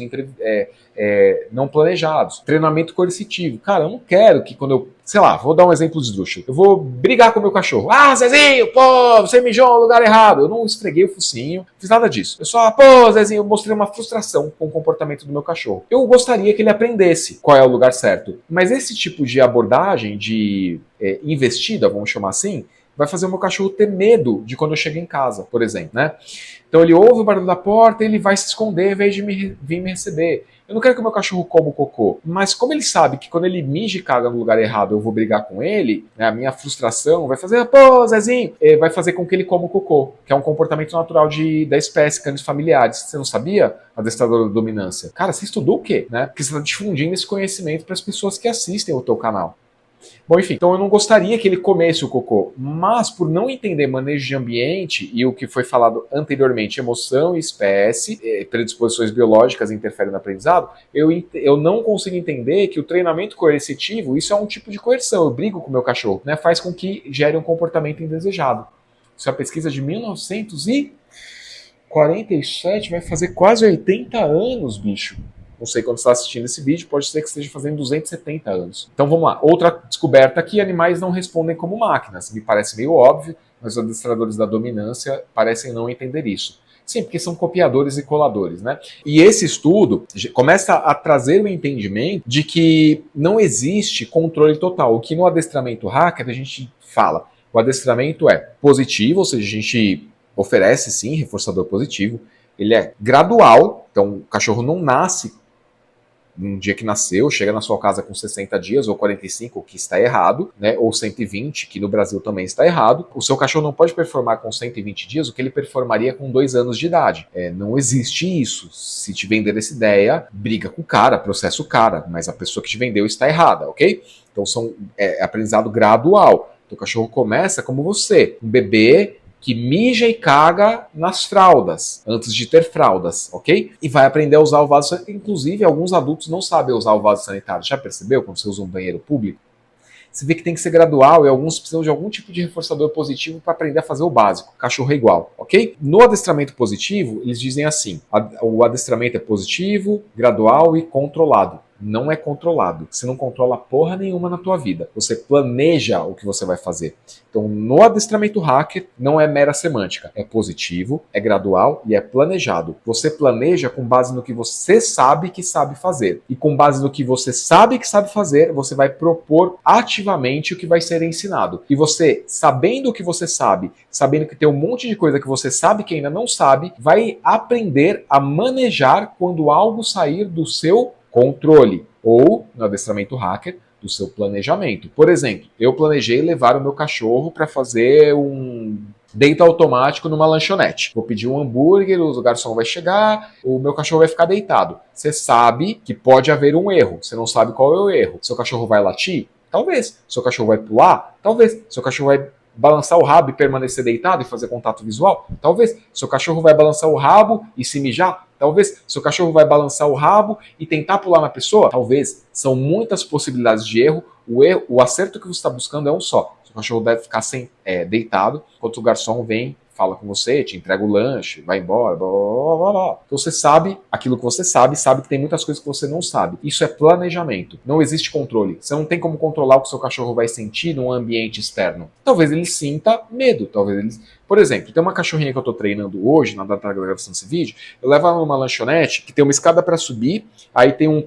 não planejados. Treinamento coercitivo. Cara, eu não quero que quando eu... Sei lá, vou dar um exemplo esdrúxulo. Eu vou brigar com o meu cachorro. Ah, Zezinho, pô, você mijou no lugar errado. Eu não esfreguei o focinho, fiz nada disso. Eu só, pô, Zezinho, eu mostrei uma frustração com o comportamento do meu cachorro. Eu gostaria que ele aprendesse qual é o lugar certo. Mas esse tipo de abordagem, de investida, vamos chamar assim, vai fazer o meu cachorro ter medo de quando eu chego em casa, por exemplo, né? Então ele ouve o barulho da porta e ele vai se esconder em vez de vir me receber. Eu não quero que o meu cachorro coma o cocô, mas como ele sabe que quando ele mija e caga no lugar errado eu vou brigar com ele, né, a minha frustração vai fazer, pô, Zezinho, vai fazer com que ele coma o cocô, que é um comportamento natural da espécie, cães familiares. Você não sabia? Adestrador da dominância. Cara, você estudou o quê? Né? Porque você está difundindo esse conhecimento para as pessoas que assistem o teu canal. Bom, enfim, então eu não gostaria que ele comesse o cocô, mas por não entender manejo de ambiente e o que foi falado anteriormente, emoção e espécie, predisposições biológicas interferem no aprendizado, eu não consigo entender que o treinamento coercitivo, isso é um tipo de coerção, eu brigo com o meu cachorro, né, faz com que gere um comportamento indesejado. Isso é uma pesquisa de 1947, vai fazer quase 80 anos, bicho. Não sei quando você está assistindo esse vídeo, pode ser que esteja fazendo 270 anos. Então vamos lá. Outra descoberta aqui, animais não respondem como máquinas. Me parece meio óbvio, mas os adestradores da dominância parecem não entender isso. Sim, porque são copiadores e coladores, né? E esse estudo começa a trazer o entendimento de que não existe controle total. O que no adestramento hacker a gente fala. O adestramento é positivo, ou seja, a gente oferece sim reforçador positivo. Ele é gradual, então o cachorro não nasce num dia que nasceu, chega na sua casa com 60 dias, ou 45, o que está errado, né? Ou 120, que no Brasil também está errado. O seu cachorro não pode performar com 120 dias o que ele performaria com 2 anos de idade. Não existe isso. Se te vender essa ideia, briga com o cara, processa o cara, mas a pessoa que te vendeu está errada, ok? Então é aprendizado gradual. Então, o cachorro começa como você, um bebê que mija e caga nas fraldas, antes de ter fraldas, ok? E vai aprender a usar o vaso sanitário. Inclusive, alguns adultos não sabem usar o vaso sanitário. Já percebeu quando você usa um banheiro público? Você vê que tem que ser gradual e alguns precisam de algum tipo de reforçador positivo para aprender a fazer o básico. Cachorro é igual, ok? No adestramento positivo, eles dizem assim, o adestramento é positivo, gradual e controlado. não é controlado. Você não controla porra nenhuma na tua vida. Você planeja o que você vai fazer. Então, no adestramento hacker, não é mera semântica. É positivo, é gradual e é planejado. Você planeja com base no que você sabe que sabe fazer. E com base no que você sabe que sabe fazer, você vai propor ativamente o que vai ser ensinado. E você, sabendo o que você sabe, sabendo que tem um monte de coisa que você sabe que ainda não sabe, vai aprender a manejar quando algo sair do seu controle. Ou, no adestramento hacker, do seu planejamento. Por exemplo, eu planejei levar o meu cachorro para fazer um deito automático numa lanchonete. Vou pedir um hambúrguer, o garçom vai chegar, o meu cachorro vai ficar deitado. Você sabe que pode haver um erro, você não sabe qual é o erro. Seu cachorro vai latir? Talvez. Seu cachorro vai pular? Talvez. Seu cachorro vai balançar o rabo e permanecer deitado e fazer contato visual? Talvez. Seu cachorro vai balançar o rabo e se mijar? Talvez. Seu cachorro vai balançar o rabo e tentar pular na pessoa? Talvez. São muitas possibilidades de erro. O acerto que você está buscando é um só. Seu cachorro deve ficar deitado, enquanto o garçom vem, fala com você, te entrega o lanche, vai embora, blá, blá, blá, blá. Então você sabe aquilo que você sabe que tem muitas coisas que você não sabe. Isso é planejamento. Não existe controle. Você não tem como controlar o que seu cachorro vai sentir num ambiente externo. Talvez ele sinta medo, talvez ele... Por exemplo, tem uma cachorrinha que eu tô treinando hoje, na data da gravação desse vídeo, eu levo ela numa lanchonete que tem uma escada para subir, aí tem um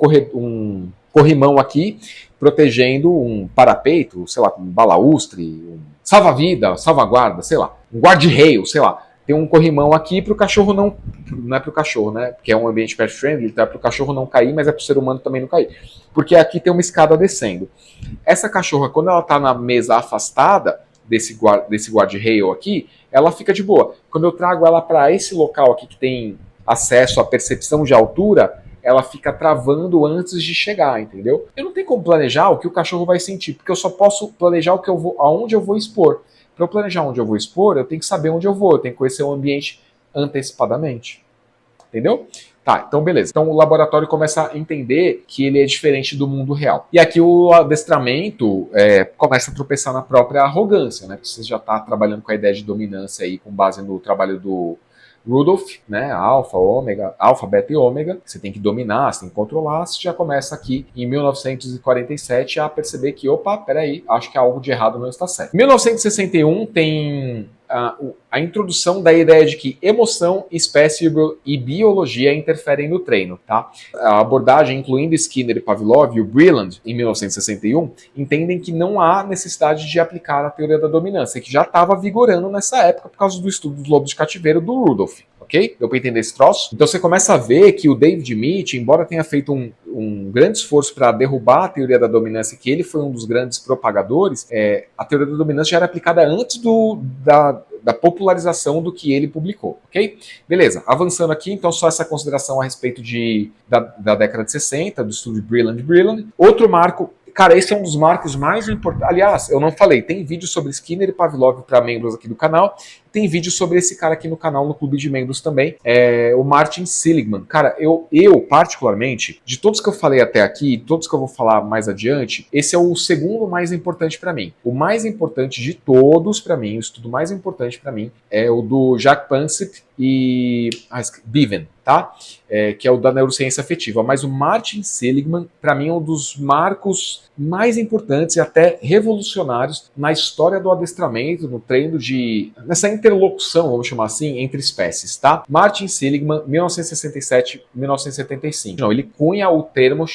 corrimão aqui, protegendo um parapeito, sei lá, um balaústre, um salva-vida, salvaguarda, sei lá, um guarda-reio, sei lá. Tem um corrimão aqui para o cachorro não é para o cachorro, né? Porque é um ambiente pet friendly, então é para o cachorro não cair, mas é para o ser humano também não cair. Porque aqui tem uma escada descendo. Essa cachorra, quando ela está na mesa afastada desse guarda-reio aqui, ela fica de boa. Quando eu trago ela para esse local aqui que tem acesso à percepção de altura, ela fica travando antes de chegar, entendeu? Eu não tenho como planejar o que o cachorro vai sentir, porque eu só posso planejar aonde eu vou expor. Para eu planejar onde eu vou expor, eu tenho que saber onde eu vou, eu tenho que conhecer o ambiente antecipadamente. Entendeu? Tá, então beleza. Então o laboratório começa a entender que ele é diferente do mundo real. E aqui o adestramento começa a tropeçar na própria arrogância, né? Porque você já está trabalhando com a ideia de dominância aí, com base no trabalho do Rudolph, né, alfa, beta e ômega, você tem que dominar, você tem que controlar, você já começa aqui em 1947 a perceber que, opa, peraí, acho que algo de errado não está certo. 1961 tem a introdução da ideia de que emoção, espécie e biologia interferem no treino, tá? A abordagem, incluindo Skinner e Pavlov e o Breland, em 1961, entendem que não há necessidade de aplicar a teoria da dominância, que já estava vigorando nessa época por causa do estudo dos lobos de cativeiro do Rudolph. Ok? Deu para entender esse troço? Então você começa a ver que o David Mead, embora tenha feito um grande esforço para derrubar a teoria da dominância, que ele foi um dos grandes propagadores, a teoria da dominância já era aplicada antes da popularização do que ele publicou, ok? Beleza, avançando aqui, então só essa consideração a respeito da década de 60, do estudo de Breland. Outro marco, cara, esse é um dos marcos mais importantes. Aliás, eu não falei, tem vídeo sobre Skinner e Pavlov para membros aqui do canal, tem vídeo sobre esse cara aqui no canal, no clube de membros também, o Martin Seligman. Cara, eu particularmente, de todos que eu falei até aqui, todos que eu vou falar mais adiante, esse é o segundo mais importante para mim. O mais importante de todos para mim, o estudo mais importante para mim, é o do Jacques Pansip e Bevan, tá? Que é o da neurociência afetiva. Mas o Martin Seligman, para mim, é um dos marcos mais importantes e até revolucionários na história do adestramento, no treino nessa interlocução, vamos chamar assim, entre espécies, tá? Martin Seligman, 1967-1975. Não, ele cunha o termo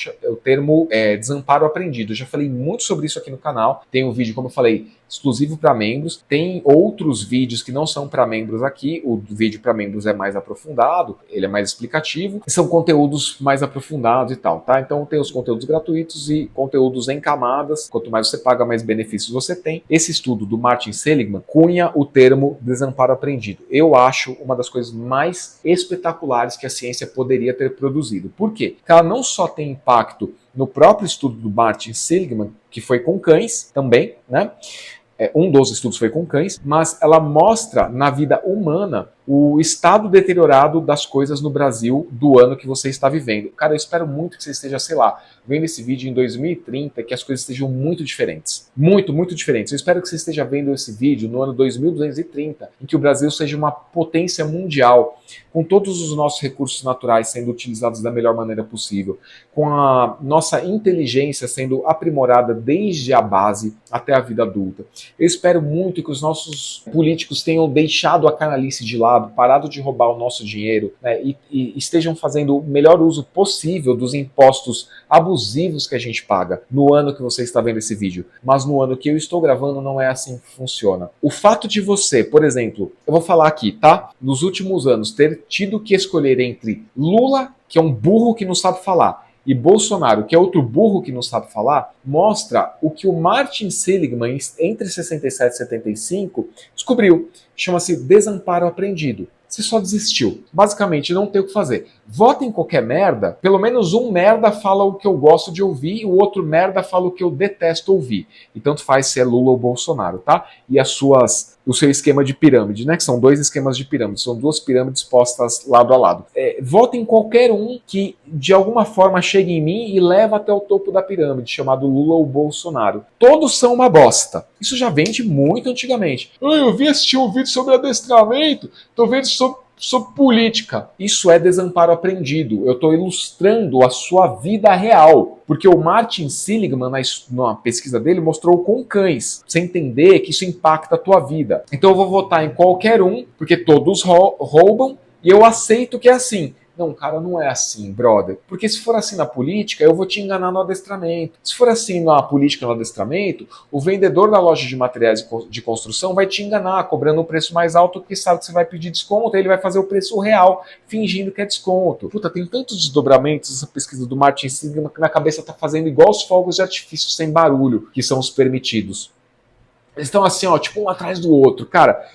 desamparo aprendido. Eu já falei muito sobre isso aqui no canal. Tem um vídeo, como eu falei, exclusivo para membros. Tem outros vídeos que não são para membros aqui. O vídeo para membros é mais aprofundado, ele é mais explicativo. São conteúdos mais aprofundados e tal, tá? Então tem os conteúdos gratuitos e conteúdos em camadas. Quanto mais você paga, mais benefícios você tem. Esse estudo do Martin Seligman cunha o termo desamparo aprendido. Eu acho uma das coisas mais espetaculares que a ciência poderia ter produzido. Por quê? Porque ela não só tem impacto no próprio estudo do Martin Seligman, que foi com cães também, né? Um dos estudos foi com cães, mas ela mostra na vida humana o estado deteriorado das coisas no Brasil do ano que você está vivendo. Cara, eu espero muito que você esteja, sei lá, vendo esse vídeo em 2030, que as coisas estejam muito diferentes. Muito, muito diferentes. Eu espero que você esteja vendo esse vídeo no ano 2230, em que o Brasil seja uma potência mundial, com todos os nossos recursos naturais sendo utilizados da melhor maneira possível, com a nossa inteligência sendo aprimorada desde a base até a vida adulta. Eu espero muito que os nossos políticos tenham deixado a canalice de lado, parado de roubar o nosso dinheiro, né, e estejam fazendo o melhor uso possível dos impostos abusivos que a gente paga no ano que você está vendo esse vídeo. Mas no ano que eu estou gravando não é assim que funciona. O fato de você, por exemplo, eu vou falar aqui, tá? Nos últimos anos, ter tido que escolher entre Lula, que é um burro que não sabe falar, e Bolsonaro, que é outro burro que não sabe falar, mostra o que o Martin Seligman, entre 67 e 75, descobriu. Chama-se desamparo aprendido. Você só desistiu. Basicamente, não tem o que fazer. Vota em qualquer merda, pelo menos um merda fala o que eu gosto de ouvir e o outro merda fala o que eu detesto ouvir. E tanto faz se é Lula ou Bolsonaro, tá? E o seu esquema de pirâmide, né? Que são dois esquemas de pirâmide, são duas pirâmides postas lado a lado. Vota em qualquer um que de alguma forma chegue em mim e leva até o topo da pirâmide, chamado Lula ou Bolsonaro. Todos são uma bosta. Isso já vem de muito antigamente. Eu vi assistir um vídeo sobre adestramento, tô vendo sobre política. Isso é desamparo aprendido. Eu estou ilustrando a sua vida real. Porque o Martin Seligman, na pesquisa dele, mostrou com cães. Você entender que isso impacta a tua vida. Então eu vou votar em qualquer um, porque todos roubam, e eu aceito que é assim. Não, cara, não é assim, brother. Porque se for assim na política, eu vou te enganar no adestramento. Se for assim na política, no adestramento, o vendedor da loja de materiais de construção vai te enganar, cobrando um preço mais alto porque sabe que você vai pedir desconto, aí ele vai fazer o preço real, fingindo que é desconto. Puta, tem tantos desdobramentos essa pesquisa do Martin Seligman que na cabeça tá fazendo igual os fogos de artifício sem barulho, que são os permitidos. Eles estão assim, ó, tipo um atrás do outro. Cara,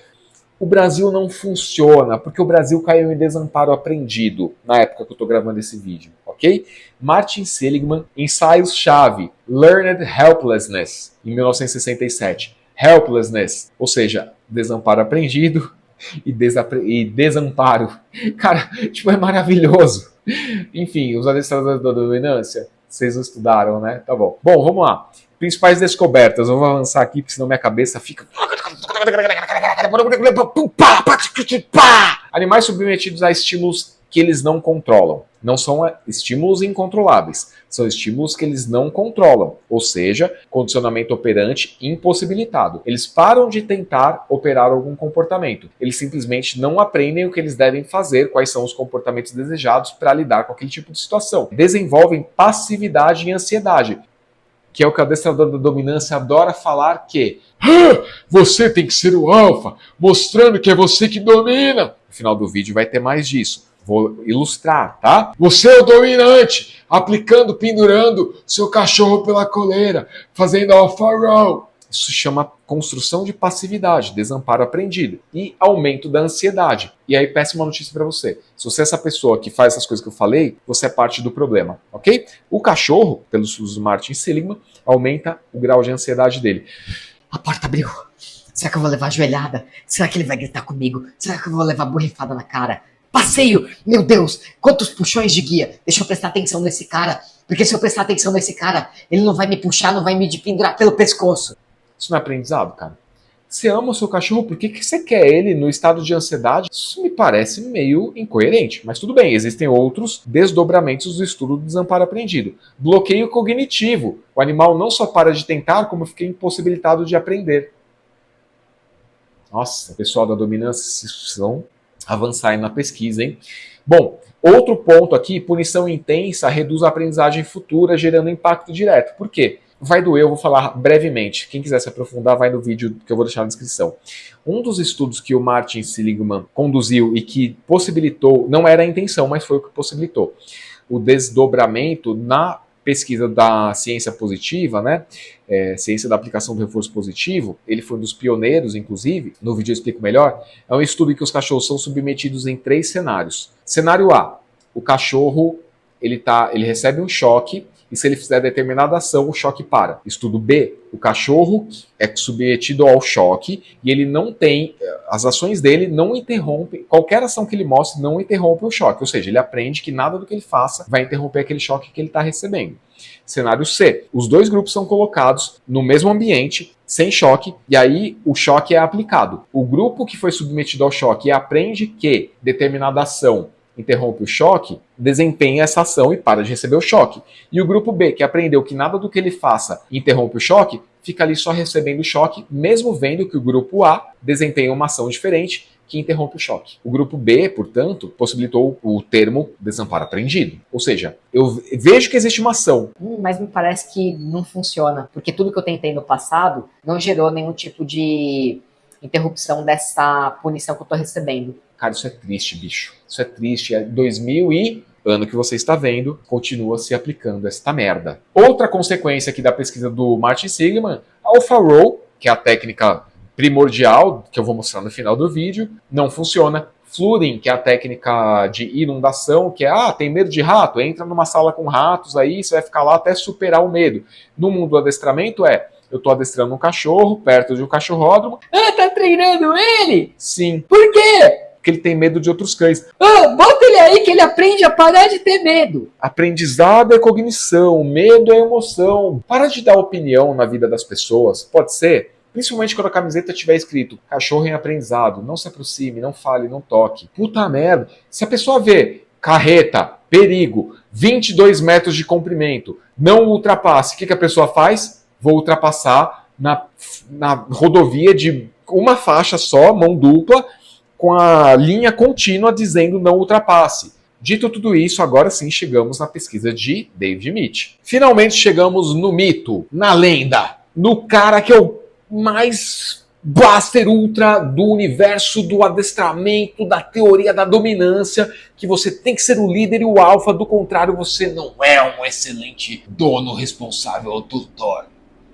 o Brasil não funciona, porque o Brasil caiu em desamparo aprendido na época que eu estou gravando esse vídeo, ok? Martin Seligman, ensaios-chave, Learned Helplessness, em 1967. Helplessness, ou seja, desamparo aprendido e desamparo. Cara, tipo, é maravilhoso. Enfim, os adestradores da dominância, vocês não estudaram, né? Tá bom. Bom, vamos lá. Principais descobertas. Eu vou avançar aqui, porque senão minha cabeça fica... Animais submetidos a estímulos que eles não controlam. Não são estímulos incontroláveis, são estímulos que eles não controlam, ou seja, condicionamento operante impossibilitado. Eles param de tentar operar algum comportamento, eles simplesmente não aprendem o que eles devem fazer, quais são os comportamentos desejados para lidar com aquele tipo de situação. Desenvolvem passividade e ansiedade, que é o que o adestrador da dominância adora falar, que você tem que ser o alfa, mostrando que é você que domina. No final do vídeo vai ter mais disso. Vou ilustrar, tá? Você é o dominante, aplicando, pendurando seu cachorro pela coleira, fazendo alfa roll. Isso se chama construção de passividade, desamparo aprendido e aumento da ansiedade. E aí, péssima notícia para você. Se você é essa pessoa que faz essas coisas que eu falei, você é parte do problema, ok? O cachorro, pelos estudos do Martin Seligman, aumenta o grau de ansiedade dele. A porta abriu. Será que eu vou levar joelhada? Será que ele vai gritar comigo? Será que eu vou levar borrifada na cara? Passeio! Meu Deus! Quantos puxões de guia! Deixa eu prestar atenção nesse cara. Porque se eu prestar atenção nesse cara, ele não vai me puxar, não vai me pendurar pelo pescoço. Isso não é aprendizado, cara? Você ama o seu cachorro, por que você quer ele no estado de ansiedade? Isso me parece meio incoerente, mas tudo bem, existem outros desdobramentos do estudo do desamparo aprendido. Bloqueio cognitivo. O animal não só para de tentar, como fica impossibilitado de aprender. Nossa, pessoal da dominância, vocês precisam avançar aí na pesquisa, hein? Bom, outro ponto aqui, punição intensa reduz a aprendizagem futura, gerando impacto direto. Por quê? Vai doer, eu vou falar brevemente. Quem quiser se aprofundar, vai no vídeo que eu vou deixar na descrição. Um dos estudos que o Martin Seligman conduziu e que possibilitou, não era a intenção, mas foi o que possibilitou, o desdobramento na pesquisa da ciência positiva, né? Ciência da aplicação do reforço positivo, ele foi um dos pioneiros, inclusive, no vídeo eu explico melhor, é um estudo em que os cachorros são submetidos em 3 cenários. Cenário A, o cachorro ele recebe um choque, e se ele fizer determinada ação, o choque para. Estudo B, o cachorro é submetido ao choque e ele não tem, as ações dele não interrompem, qualquer ação que ele mostre não interrompe o choque, ou seja, ele aprende que nada do que ele faça vai interromper aquele choque que ele está recebendo. Cenário C, os dois grupos são colocados no mesmo ambiente, sem choque, e aí o choque é aplicado. O grupo que foi submetido ao choque e aprende que determinada ação interrompe o choque, desempenha essa ação e para de receber o choque. E o grupo B, que aprendeu que nada do que ele faça interrompe o choque, fica ali só recebendo o choque, mesmo vendo que o grupo A desempenha uma ação diferente que interrompe o choque. O grupo B, portanto, possibilitou o termo desamparo aprendido. Ou seja, eu vejo que existe uma ação. Mas me parece que não funciona, porque tudo que eu tentei no passado não gerou nenhum tipo de interrupção dessa punição que eu tô recebendo. Cara, isso é triste, bicho. Isso é triste. É 2000 e... ano que você está vendo, continua se aplicando esta merda. Outra consequência aqui da pesquisa do Martin Seligman, AlphaRow, que é a técnica primordial, que eu vou mostrar no final do vídeo, não funciona. Flooding, que é a técnica de inundação, que é, tem medo de rato? Entra numa sala com ratos, aí você vai ficar lá até superar o medo. No mundo do adestramento eu tô adestrando um cachorro perto de um cachorródromo. Tá treinando ele? Sim. Por quê? Porque ele tem medo de outros cães. Bota ele aí que ele aprende a parar de ter medo. Aprendizado é cognição, medo é emoção. Para de dar opinião na vida das pessoas, pode ser? Principalmente quando a camiseta tiver escrito cachorro em aprendizado, não se aproxime, não fale, não toque. Puta merda. Se a pessoa vê carreta, perigo, 22 metros de comprimento, não ultrapasse, o que a pessoa faz? Vou ultrapassar na rodovia de uma faixa só, mão dupla, com a linha contínua dizendo não ultrapasse. Dito tudo isso, agora sim chegamos na pesquisa de David Mitch. Finalmente chegamos no mito, na lenda, no cara que é o mais blaster ultra do universo do adestramento, da teoria da dominância, que você tem que ser o líder e o alfa, do contrário você não é um excelente dono responsável ou tutor.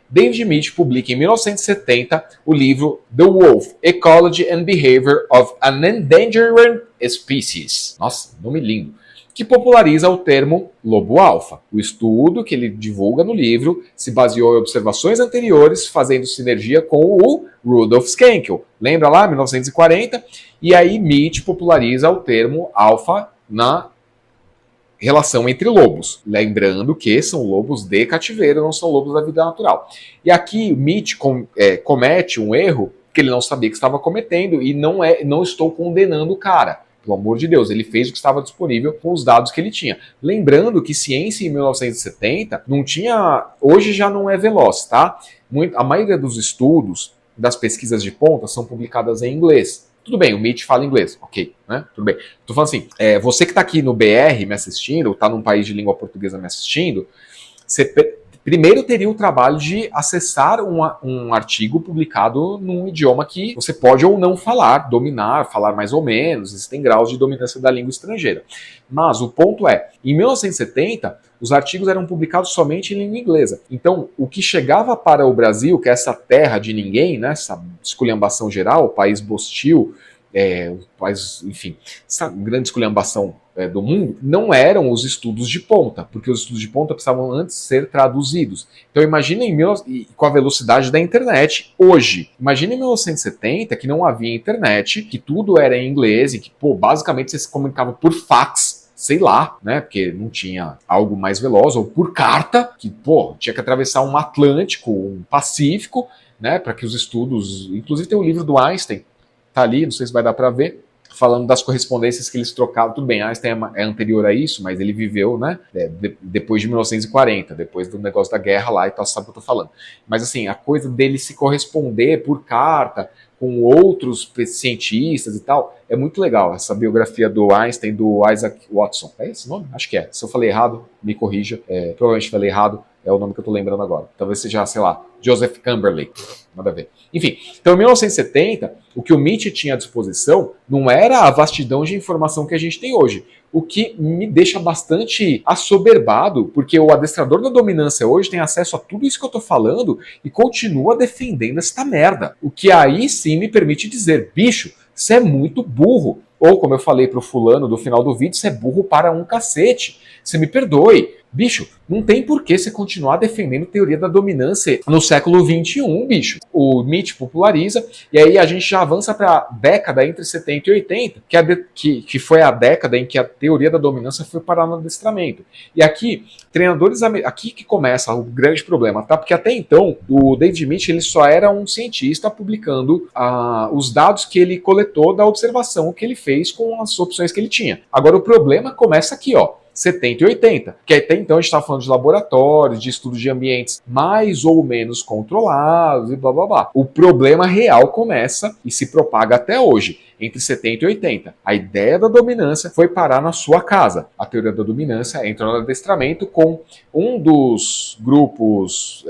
David Mitch publica em 1970 o livro The Wolf, Ecology and Behavior of an Endangered Species. Nossa, nome lindo. Que populariza o termo lobo-alfa. O estudo que ele divulga no livro se baseou em observações anteriores, fazendo sinergia com o Rudolf Schenkel. Lembra lá, 1940? E aí Mitch populariza o termo alfa na relação entre lobos. Lembrando que são lobos de cativeiro, não são lobos da vida natural. E aqui Mitch comete um erro que ele não sabia que estava cometendo e não estou condenando o cara. Pelo amor de Deus, ele fez o que estava disponível com os dados que ele tinha. Lembrando que ciência em 1970 não tinha... Hoje já não é veloz, tá? A maioria dos estudos, das pesquisas de ponta, são publicadas em inglês. Tudo bem, o Mitch fala inglês, ok, né? Tudo bem. Tô falando assim, você que está aqui no BR me assistindo, ou está num país de língua portuguesa me assistindo, você primeiro teria o trabalho de acessar um artigo publicado num idioma que você pode ou não falar, dominar, falar mais ou menos, existem graus de dominância da língua estrangeira. Mas o ponto é, em 1970, os artigos eram publicados somente em língua inglesa. Então, o que chegava para o Brasil, que é essa terra de ninguém, né, essa esculhambação geral, o país hostil, enfim, essa grande esculhambação do mundo, não eram os estudos de ponta, porque os estudos de ponta precisavam antes ser traduzidos. Então imaginem com a velocidade da internet hoje. Imagine em 1970 que não havia internet, que tudo era em inglês e que, basicamente você se comunicava por fax, sei lá, né, porque não tinha algo mais veloz, ou por carta, que, tinha que atravessar um Atlântico, um Pacífico, né, para que os estudos, inclusive tem o livro do Einstein, tá ali, não sei se vai dar para ver, falando das correspondências que eles trocavam. Tudo bem, Einstein é anterior a isso, mas ele viveu, né, depois de 1940, depois do negócio da guerra lá e tal, sabe o que eu tô falando. Mas assim, a coisa dele se corresponder por carta com outros cientistas e tal, é muito legal, essa biografia do Einstein, do Isaac Watson. É esse nome? Acho que é. Se eu falei errado, me corrija. Provavelmente falei errado, é o nome que eu tô lembrando agora. Talvez seja, sei lá, Joseph Camberley. Nada a ver. Enfim, então em 1970, o que o Mitch tinha à disposição não era a vastidão de informação que a gente tem hoje. O que me deixa bastante assoberbado, porque o adestrador da dominância hoje tem acesso a tudo isso que eu tô falando e continua defendendo esta merda. O que aí sim me permite dizer, bicho, você é muito burro. Ou, como eu falei pro fulano do final do vídeo, você é burro para um cacete. Você me perdoe. Bicho, não tem por que você continuar defendendo teoria da dominância no século XXI, bicho. O Mitch populariza, e aí a gente já avança para a década entre 70 e 80, que foi a década em que a teoria da dominância foi parar no adestramento. E aqui, aqui que começa o grande problema, tá? Porque até então, o David Mitch ele só era um cientista publicando os dados que ele coletou da observação que ele fez com as opções que ele tinha. Agora o problema começa aqui, ó. 70 e 80, que até então a gente está falando de laboratórios, de estudos de ambientes mais ou menos controlados e blá blá blá. O problema real começa e se propaga até hoje, entre 70 e 80. A ideia da dominância foi parar na sua casa. A teoria da dominância entra no adestramento com um dos grupos,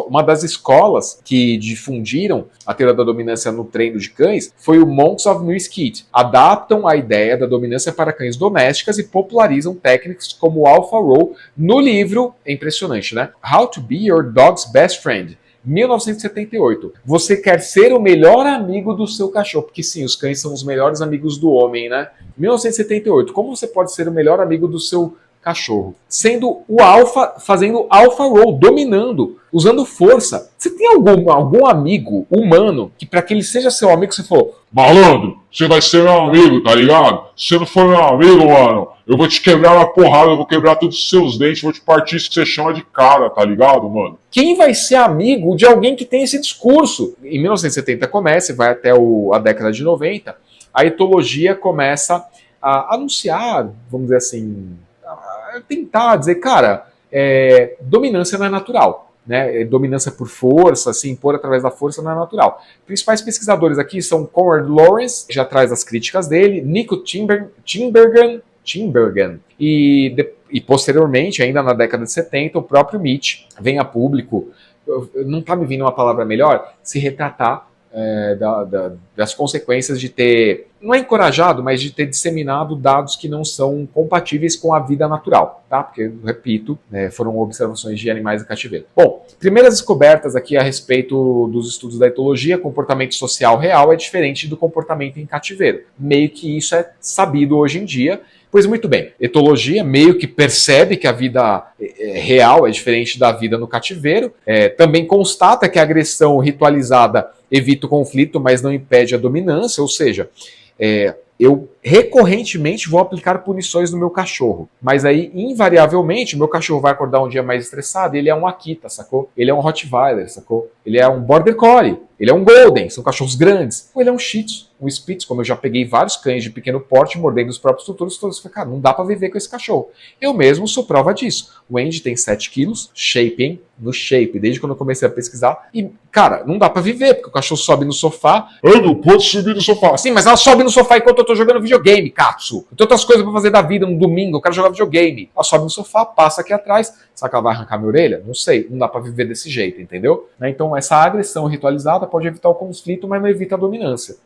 uma das escolas que difundiram a teoria da dominância no treino de cães foi o Monks of New Skid. Adaptam a ideia da dominância para cães domésticas e popularizam técnicas como o Alpha Roll no livro, é impressionante, né? How to be your dog's best friend. 1978. Você quer ser o melhor amigo do seu cachorro, porque sim, os cães são os melhores amigos do homem, né? 1978. Como você pode ser o melhor amigo do seu cachorro? Sendo o alfa, fazendo alpha roll, dominando, usando força. Você tem algum amigo humano que para que ele seja seu amigo você falou: malandro, você vai ser meu amigo, tá ligado? Se não for meu amigo, mano, eu vou te quebrar na porrada, eu vou quebrar todos os seus dentes, vou te partir isso que você chama de cara, tá ligado, mano? Quem vai ser amigo de alguém que tem esse discurso? Em 1970 começa e vai até a década de 90, a etologia começa a anunciar, vamos dizer assim, a tentar dizer, cara, dominância não é natural. Né, dominância por força, se impor através da força não é natural. Principais pesquisadores aqui são Conrad Lawrence, já traz as críticas dele, Nico Tinbergen e posteriormente, ainda na década de 70, o próprio Mitch vem a público, não está me vindo uma palavra melhor, se retratar das consequências de ter, não é encorajado, mas de ter disseminado dados que não são compatíveis com a vida natural, tá? Porque, repito, foram observações de animais em cativeiro. Bom, primeiras descobertas aqui a respeito dos estudos da etologia, comportamento social real é diferente do comportamento em cativeiro. Meio que isso é sabido hoje em dia. Pois muito bem, etologia meio que percebe que a vida real é diferente da vida no cativeiro, também constata que a agressão ritualizada evita o conflito, mas não impede a dominância, ou seja, eu recorrentemente vou aplicar punições no meu cachorro, mas aí, invariavelmente, meu cachorro vai acordar um dia mais estressado e ele é um Akita, sacou? Ele é um Rottweiler, sacou? Ele é um Border Collie, ele é um Golden, são cachorros grandes, ou ele é um Shih Tzu, um Spitz, como eu já peguei vários cães de pequeno porte mordendo os próprios tutores, todos falei, cara, não dá pra viver com esse cachorro. Eu mesmo sou prova disso. O Andy tem 7 quilos, shape, hein? No shape, desde quando eu comecei a pesquisar, e, cara, não dá pra viver, porque o cachorro sobe no sofá. Eu não posso subir no sofá. Sim, mas ela sobe no sofá enquanto eu tô jogando videogame, Katsu. Eu tenho outras coisas pra fazer da vida no domingo, eu quero jogar videogame. Ela sobe no sofá, passa aqui atrás, será que ela vai arrancar minha orelha? Não sei, não dá pra viver desse jeito, entendeu? Então essa agressão ritualizada pode evitar o conflito, mas não evita a dominância.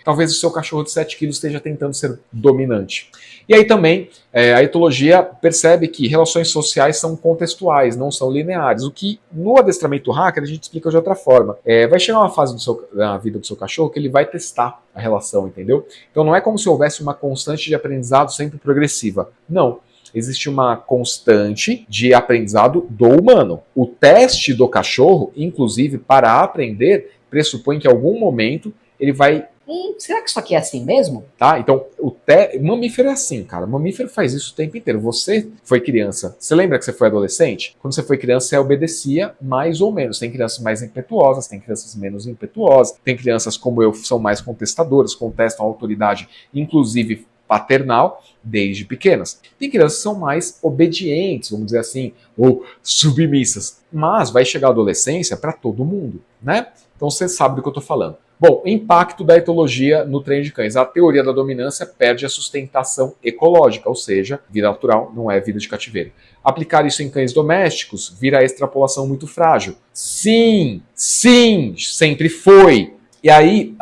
Talvez o seu cachorro de 7 quilos esteja tentando ser dominante. E aí também, a etologia percebe que relações sociais são contextuais, não são lineares, o que no adestramento hacker a gente explica de outra forma. Vai chegar uma fase na vida do seu cachorro que ele vai testar a relação, entendeu? Então não é como se houvesse uma constante de aprendizado sempre progressiva. Não. Existe uma constante de aprendizado do humano. O teste do cachorro, inclusive, para aprender, pressupõe que em algum momento ele vai... Será que isso aqui é assim mesmo? Tá? Então, mamífero é assim, cara. Mamífero faz isso o tempo inteiro. Você foi criança. Você lembra que você foi adolescente? Quando você foi criança, você obedecia mais ou menos. Tem crianças mais impetuosas, tem crianças menos impetuosas. Tem crianças como eu, que são mais contestadoras, contestam a autoridade, inclusive paternal, desde pequenas. Tem crianças que são mais obedientes, vamos dizer assim, ou submissas. Mas vai chegar a adolescência para todo mundo, né? Então você sabe do que eu estou falando. Bom, impacto da etologia no treino de cães. A teoria da dominância perde a sustentação ecológica, ou seja, vida natural não é vida de cativeiro. Aplicar isso em cães domésticos vira extrapolação muito frágil. Sim, sempre foi. E aí,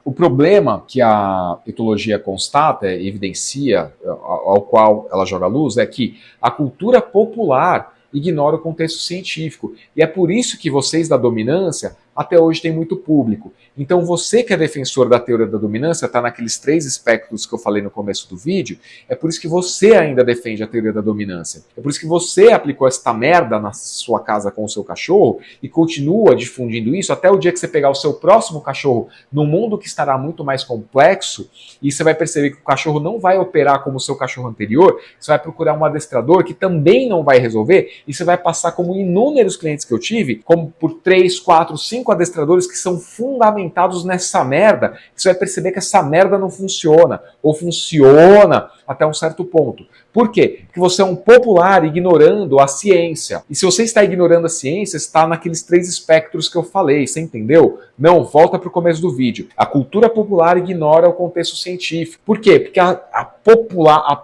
o problema que a etologia constata, evidencia, ao qual ela joga luz, é que a cultura popular ignora o contexto científico. E é por isso que vocês da dominância até hoje tem muito público. Então você que é defensor da teoria da dominância, está naqueles 3 espectros que eu falei no começo do vídeo, é por isso que você ainda defende a teoria da dominância. É por isso que você aplicou esta merda na sua casa com o seu cachorro e continua difundindo isso até o dia que você pegar o seu próximo cachorro num mundo que estará muito mais complexo e você vai perceber que o cachorro não vai operar como o seu cachorro anterior, você vai procurar um adestrador que também não vai resolver e você vai passar como inúmeros clientes que eu tive, como por 3, 4, 5 adestradores que são fundamentais nessa merda, você vai perceber que essa merda não funciona, ou funciona até um certo ponto. Por quê? Porque você é um popular ignorando a ciência. E se você está ignorando a ciência, está naqueles 3 espectros que eu falei, você entendeu? Não, volta para o começo do vídeo. A cultura popular ignora o contexto científico. Por quê? Porque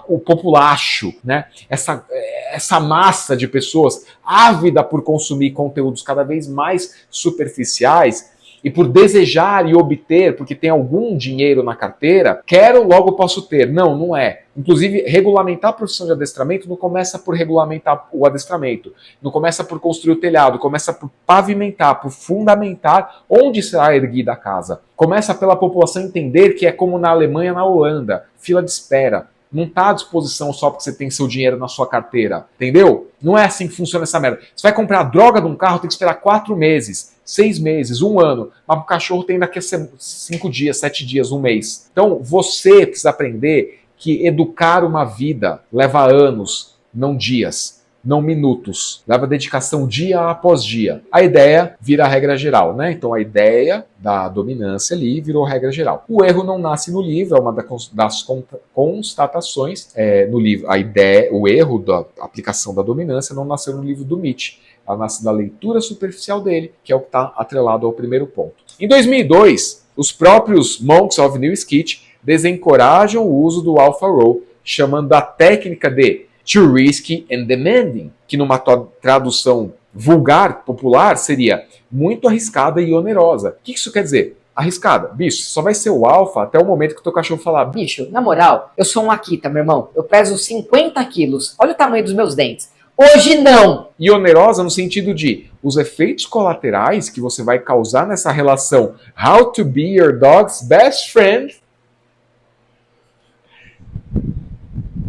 o populacho, né? Essa massa de pessoas ávida por consumir conteúdos cada vez mais superficiais, e por desejar e obter, porque tem algum dinheiro na carteira, quero, logo posso ter. Não, não é. Inclusive, regulamentar a profissão de adestramento não começa por regulamentar o adestramento, não começa por construir o telhado, começa por pavimentar, por fundamentar onde será erguida a casa. Começa pela população entender que é como na Alemanha, na Holanda, fila de espera. Não está à disposição só porque você tem seu dinheiro na sua carteira, entendeu? Não é assim que funciona essa merda. Você vai comprar a droga de um carro, tem que esperar 4 meses, 6 meses, 1 ano, mas o cachorro tem daqui a 5 dias, 7 dias, 1 mês. Então você precisa aprender que educar uma vida leva anos, não dias, não minutos. Leva dedicação dia após dia. A ideia vira a regra geral, né? Então a ideia da dominância ali virou regra geral. O erro não nasce no livro, é uma das constatações no livro. A ideia, o erro da aplicação da dominância não nasceu no livro do Mitch. Ela nasce da leitura superficial dele, que é o que está atrelado ao primeiro ponto. Em 2002, os próprios Monks of New Sketch desencorajam o uso do Alpha Row, chamando a técnica de too risky and demanding, que numa tradução vulgar, popular, seria muito arriscada e onerosa. O que isso quer dizer? Arriscada. Bicho, só vai ser o alfa até o momento que o teu cachorro falar: Bicho, na moral, eu sou um Akita, meu irmão. Eu peso 50 quilos. Olha o tamanho dos meus dentes. Hoje não! E onerosa no sentido de os efeitos colaterais que você vai causar nessa relação how to be your dog's best friend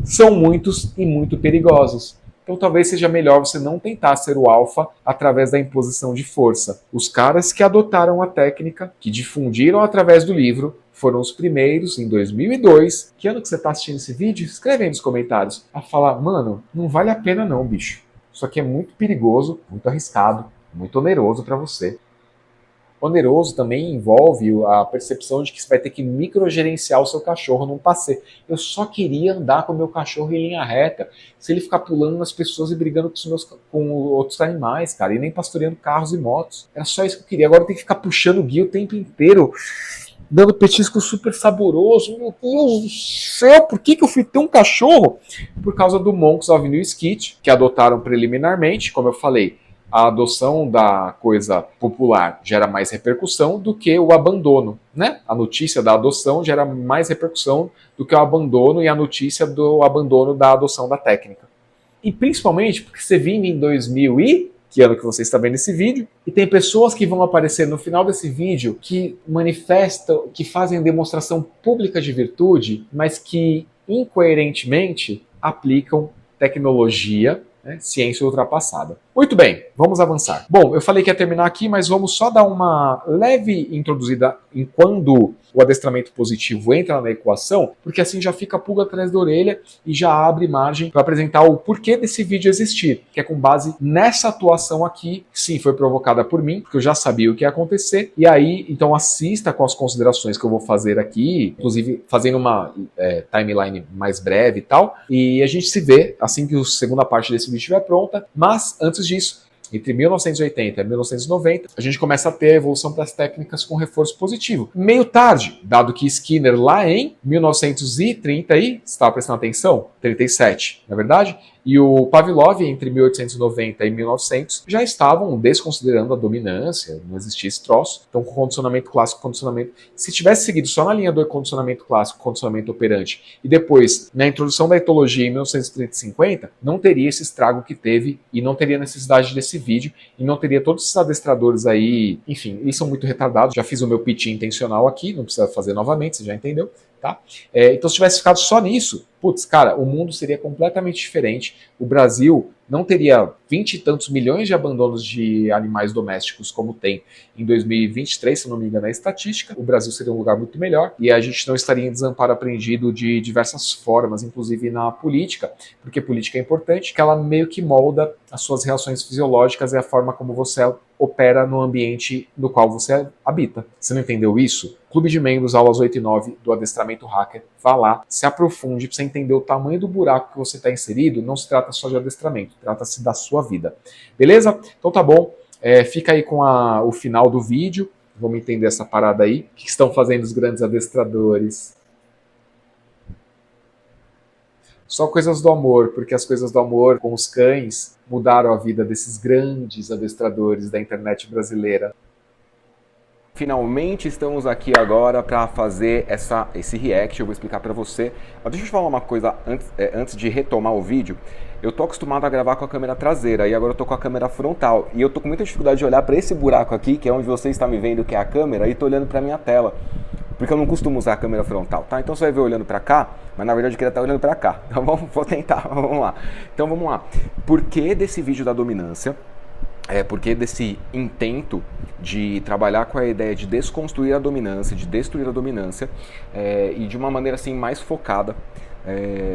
são muitos e muito perigosos. Então talvez seja melhor você não tentar ser o alfa através da imposição de força. Os caras que adotaram a técnica, que difundiram através do livro, foram os primeiros, em 2002. Que ano que você está assistindo esse vídeo? Escreve aí nos comentários. A falar: mano, não vale a pena não, bicho. Isso aqui é muito perigoso, muito arriscado, muito oneroso para você. Oneroso também envolve a percepção de que você vai ter que microgerenciar o seu cachorro num passeio. Eu só queria andar com o meu cachorro em linha reta, se ele ficar pulando nas pessoas e brigando com outros animais, cara, e nem pastoreando carros e motos. Era só isso que eu queria. Agora eu tenho que ficar puxando o guia o tempo inteiro, dando petisco super saboroso. Meu Deus do céu, por que eu fui ter um cachorro? Por causa do Monks of New Sketch, que adotaram preliminarmente, como eu falei. A adoção da coisa popular gera mais repercussão do que o abandono, né? A notícia da adoção gera mais repercussão do que o abandono e a notícia do abandono da adoção da técnica. E principalmente porque você vive em 2000 que ano que você está vendo esse vídeo, e tem pessoas que vão aparecer no final desse vídeo que manifestam, que fazem demonstração pública de virtude, mas que incoerentemente aplicam tecnologia, ciência ultrapassada. Muito bem, vamos avançar. Bom, eu falei que ia terminar aqui, mas vamos só dar uma leve introduzida em quando o adestramento positivo entra na equação, porque assim já fica a pulga atrás da orelha e já abre margem para apresentar o porquê desse vídeo existir, que é com base nessa atuação aqui, que sim, foi provocada por mim, porque eu já sabia o que ia acontecer, e aí, então assista com as considerações que eu vou fazer aqui, inclusive fazendo uma timeline mais breve e tal, e a gente se vê assim que a segunda parte desse vídeo estiver pronta, mas antes disso, entre 1980 e 1990, a gente começa a ter a evolução das técnicas com reforço positivo. Meio tarde, dado que Skinner lá em 1930, estava prestando atenção? 37, na verdade, E o Pavlov, entre 1890 e 1900, já estavam desconsiderando a dominância, não existia esse troço. Então, com condicionamento clássico, condicionamento... Se tivesse seguido só na linha do condicionamento clássico, condicionamento operante, e depois, na introdução da etologia em 1930 e 50, não teria esse estrago que teve, e não teria necessidade desse vídeo, e não teria todos esses adestradores aí... Enfim, eles são muito retardados. Já fiz o meu pitch intencional aqui, não precisa fazer novamente, você já entendeu, tá? Então, se tivesse ficado só nisso, putz, cara, o mundo seria completamente diferente. O Brasil não teria 20 e tantos milhões de abandonos de animais domésticos como tem em 2023, se não me engano é a estatística. O Brasil seria um lugar muito melhor e a gente não estaria em desamparo apreendido de diversas formas, inclusive na política, porque política é importante, que ela meio que molda as suas reações fisiológicas e a forma como você opera no ambiente no qual você habita. Você não entendeu isso? Clube de Membros, aulas 8 e 9 do Adestramento Hacker. Vá lá, se aprofunde para você entender o tamanho do buraco que você está inserido. Não se trata só de adestramento, trata-se da sua vida. Beleza? Então tá bom. Fica aí com o final do vídeo. Vamos entender essa parada aí. O que estão fazendo os grandes adestradores? Só coisas do amor, porque as coisas do amor com os cães mudaram a vida desses grandes adestradores da internet brasileira. Finalmente estamos aqui agora para fazer esse react, eu vou explicar para você. Mas deixa eu te falar uma coisa antes de retomar o vídeo. Eu tô acostumado a gravar com a câmera traseira e agora eu tô com a câmera frontal. E eu tô com muita dificuldade de olhar para esse buraco aqui, que é onde você está me vendo, que é a câmera, e tô olhando para minha tela. Porque eu não costumo usar a câmera frontal, tá? Então você vai ver olhando para cá, mas na verdade eu queria estar olhando para cá, tá bom? Vou tentar, vamos lá. Então vamos lá. Por que desse vídeo da dominância? Porque desse intento de trabalhar com a ideia de desconstruir a dominância, de destruir a dominância, e de uma maneira assim mais focada,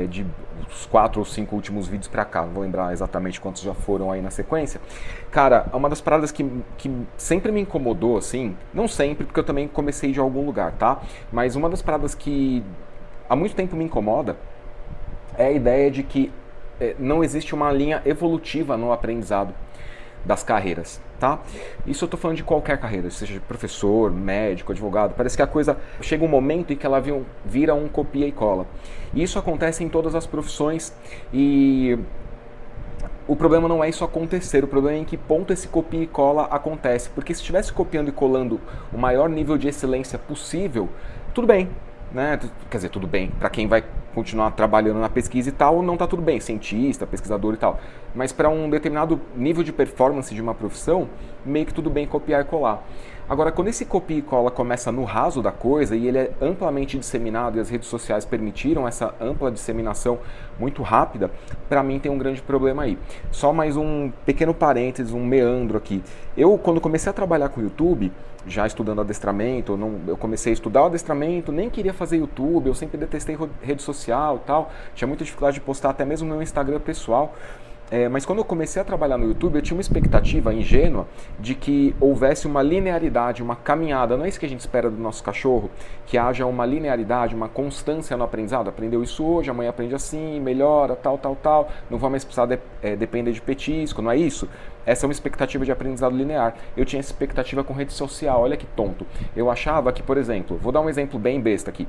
de os 4 ou 5 últimos vídeos pra cá, não vou lembrar exatamente quantos já foram aí na sequência. Cara, uma das paradas que sempre me incomodou, assim, não sempre, porque eu também comecei de algum lugar, tá? Mas uma das paradas que há muito tempo me incomoda é a ideia de que não existe uma linha evolutiva no aprendizado das carreiras, tá? Isso eu tô falando de qualquer carreira, seja professor, médico, advogado. Parece que a coisa chega um momento em que ela vira um copia e cola. E isso acontece em todas as profissões e o problema não é isso acontecer, o problema é em que ponto esse copia e cola acontece. Porque se estivesse copiando e colando o maior nível de excelência possível, tudo bem, né? Quer dizer, tudo bem, para quem vai continuar trabalhando na pesquisa e tal, não tá tudo bem, cientista, pesquisador e tal. Mas para um determinado nível de performance de uma profissão, meio que tudo bem copiar e colar. Agora, quando esse copia e cola começa no raso da coisa e ele é amplamente disseminado e as redes sociais permitiram essa ampla disseminação muito rápida, para mim tem um grande problema aí. Só mais um pequeno parênteses, um meandro aqui. Eu, quando comecei a trabalhar com o YouTube, já estudando adestramento, eu comecei a estudar o adestramento, nem queria fazer YouTube, eu sempre detestei rede social e tal, tinha muita dificuldade de postar até mesmo no meu Instagram pessoal. Mas quando eu comecei a trabalhar no YouTube, eu tinha uma expectativa ingênua de que houvesse uma linearidade, uma caminhada. Não é isso que a gente espera do nosso cachorro, que haja uma linearidade, uma constância no aprendizado. Aprendeu isso hoje, amanhã aprende assim, melhora, tal, não vai mais precisar depender de petisco, não é isso? Essa é uma expectativa de aprendizado linear. Eu tinha essa expectativa com rede social, olha que tonto. Eu achava que, por exemplo, vou dar um exemplo bem besta aqui.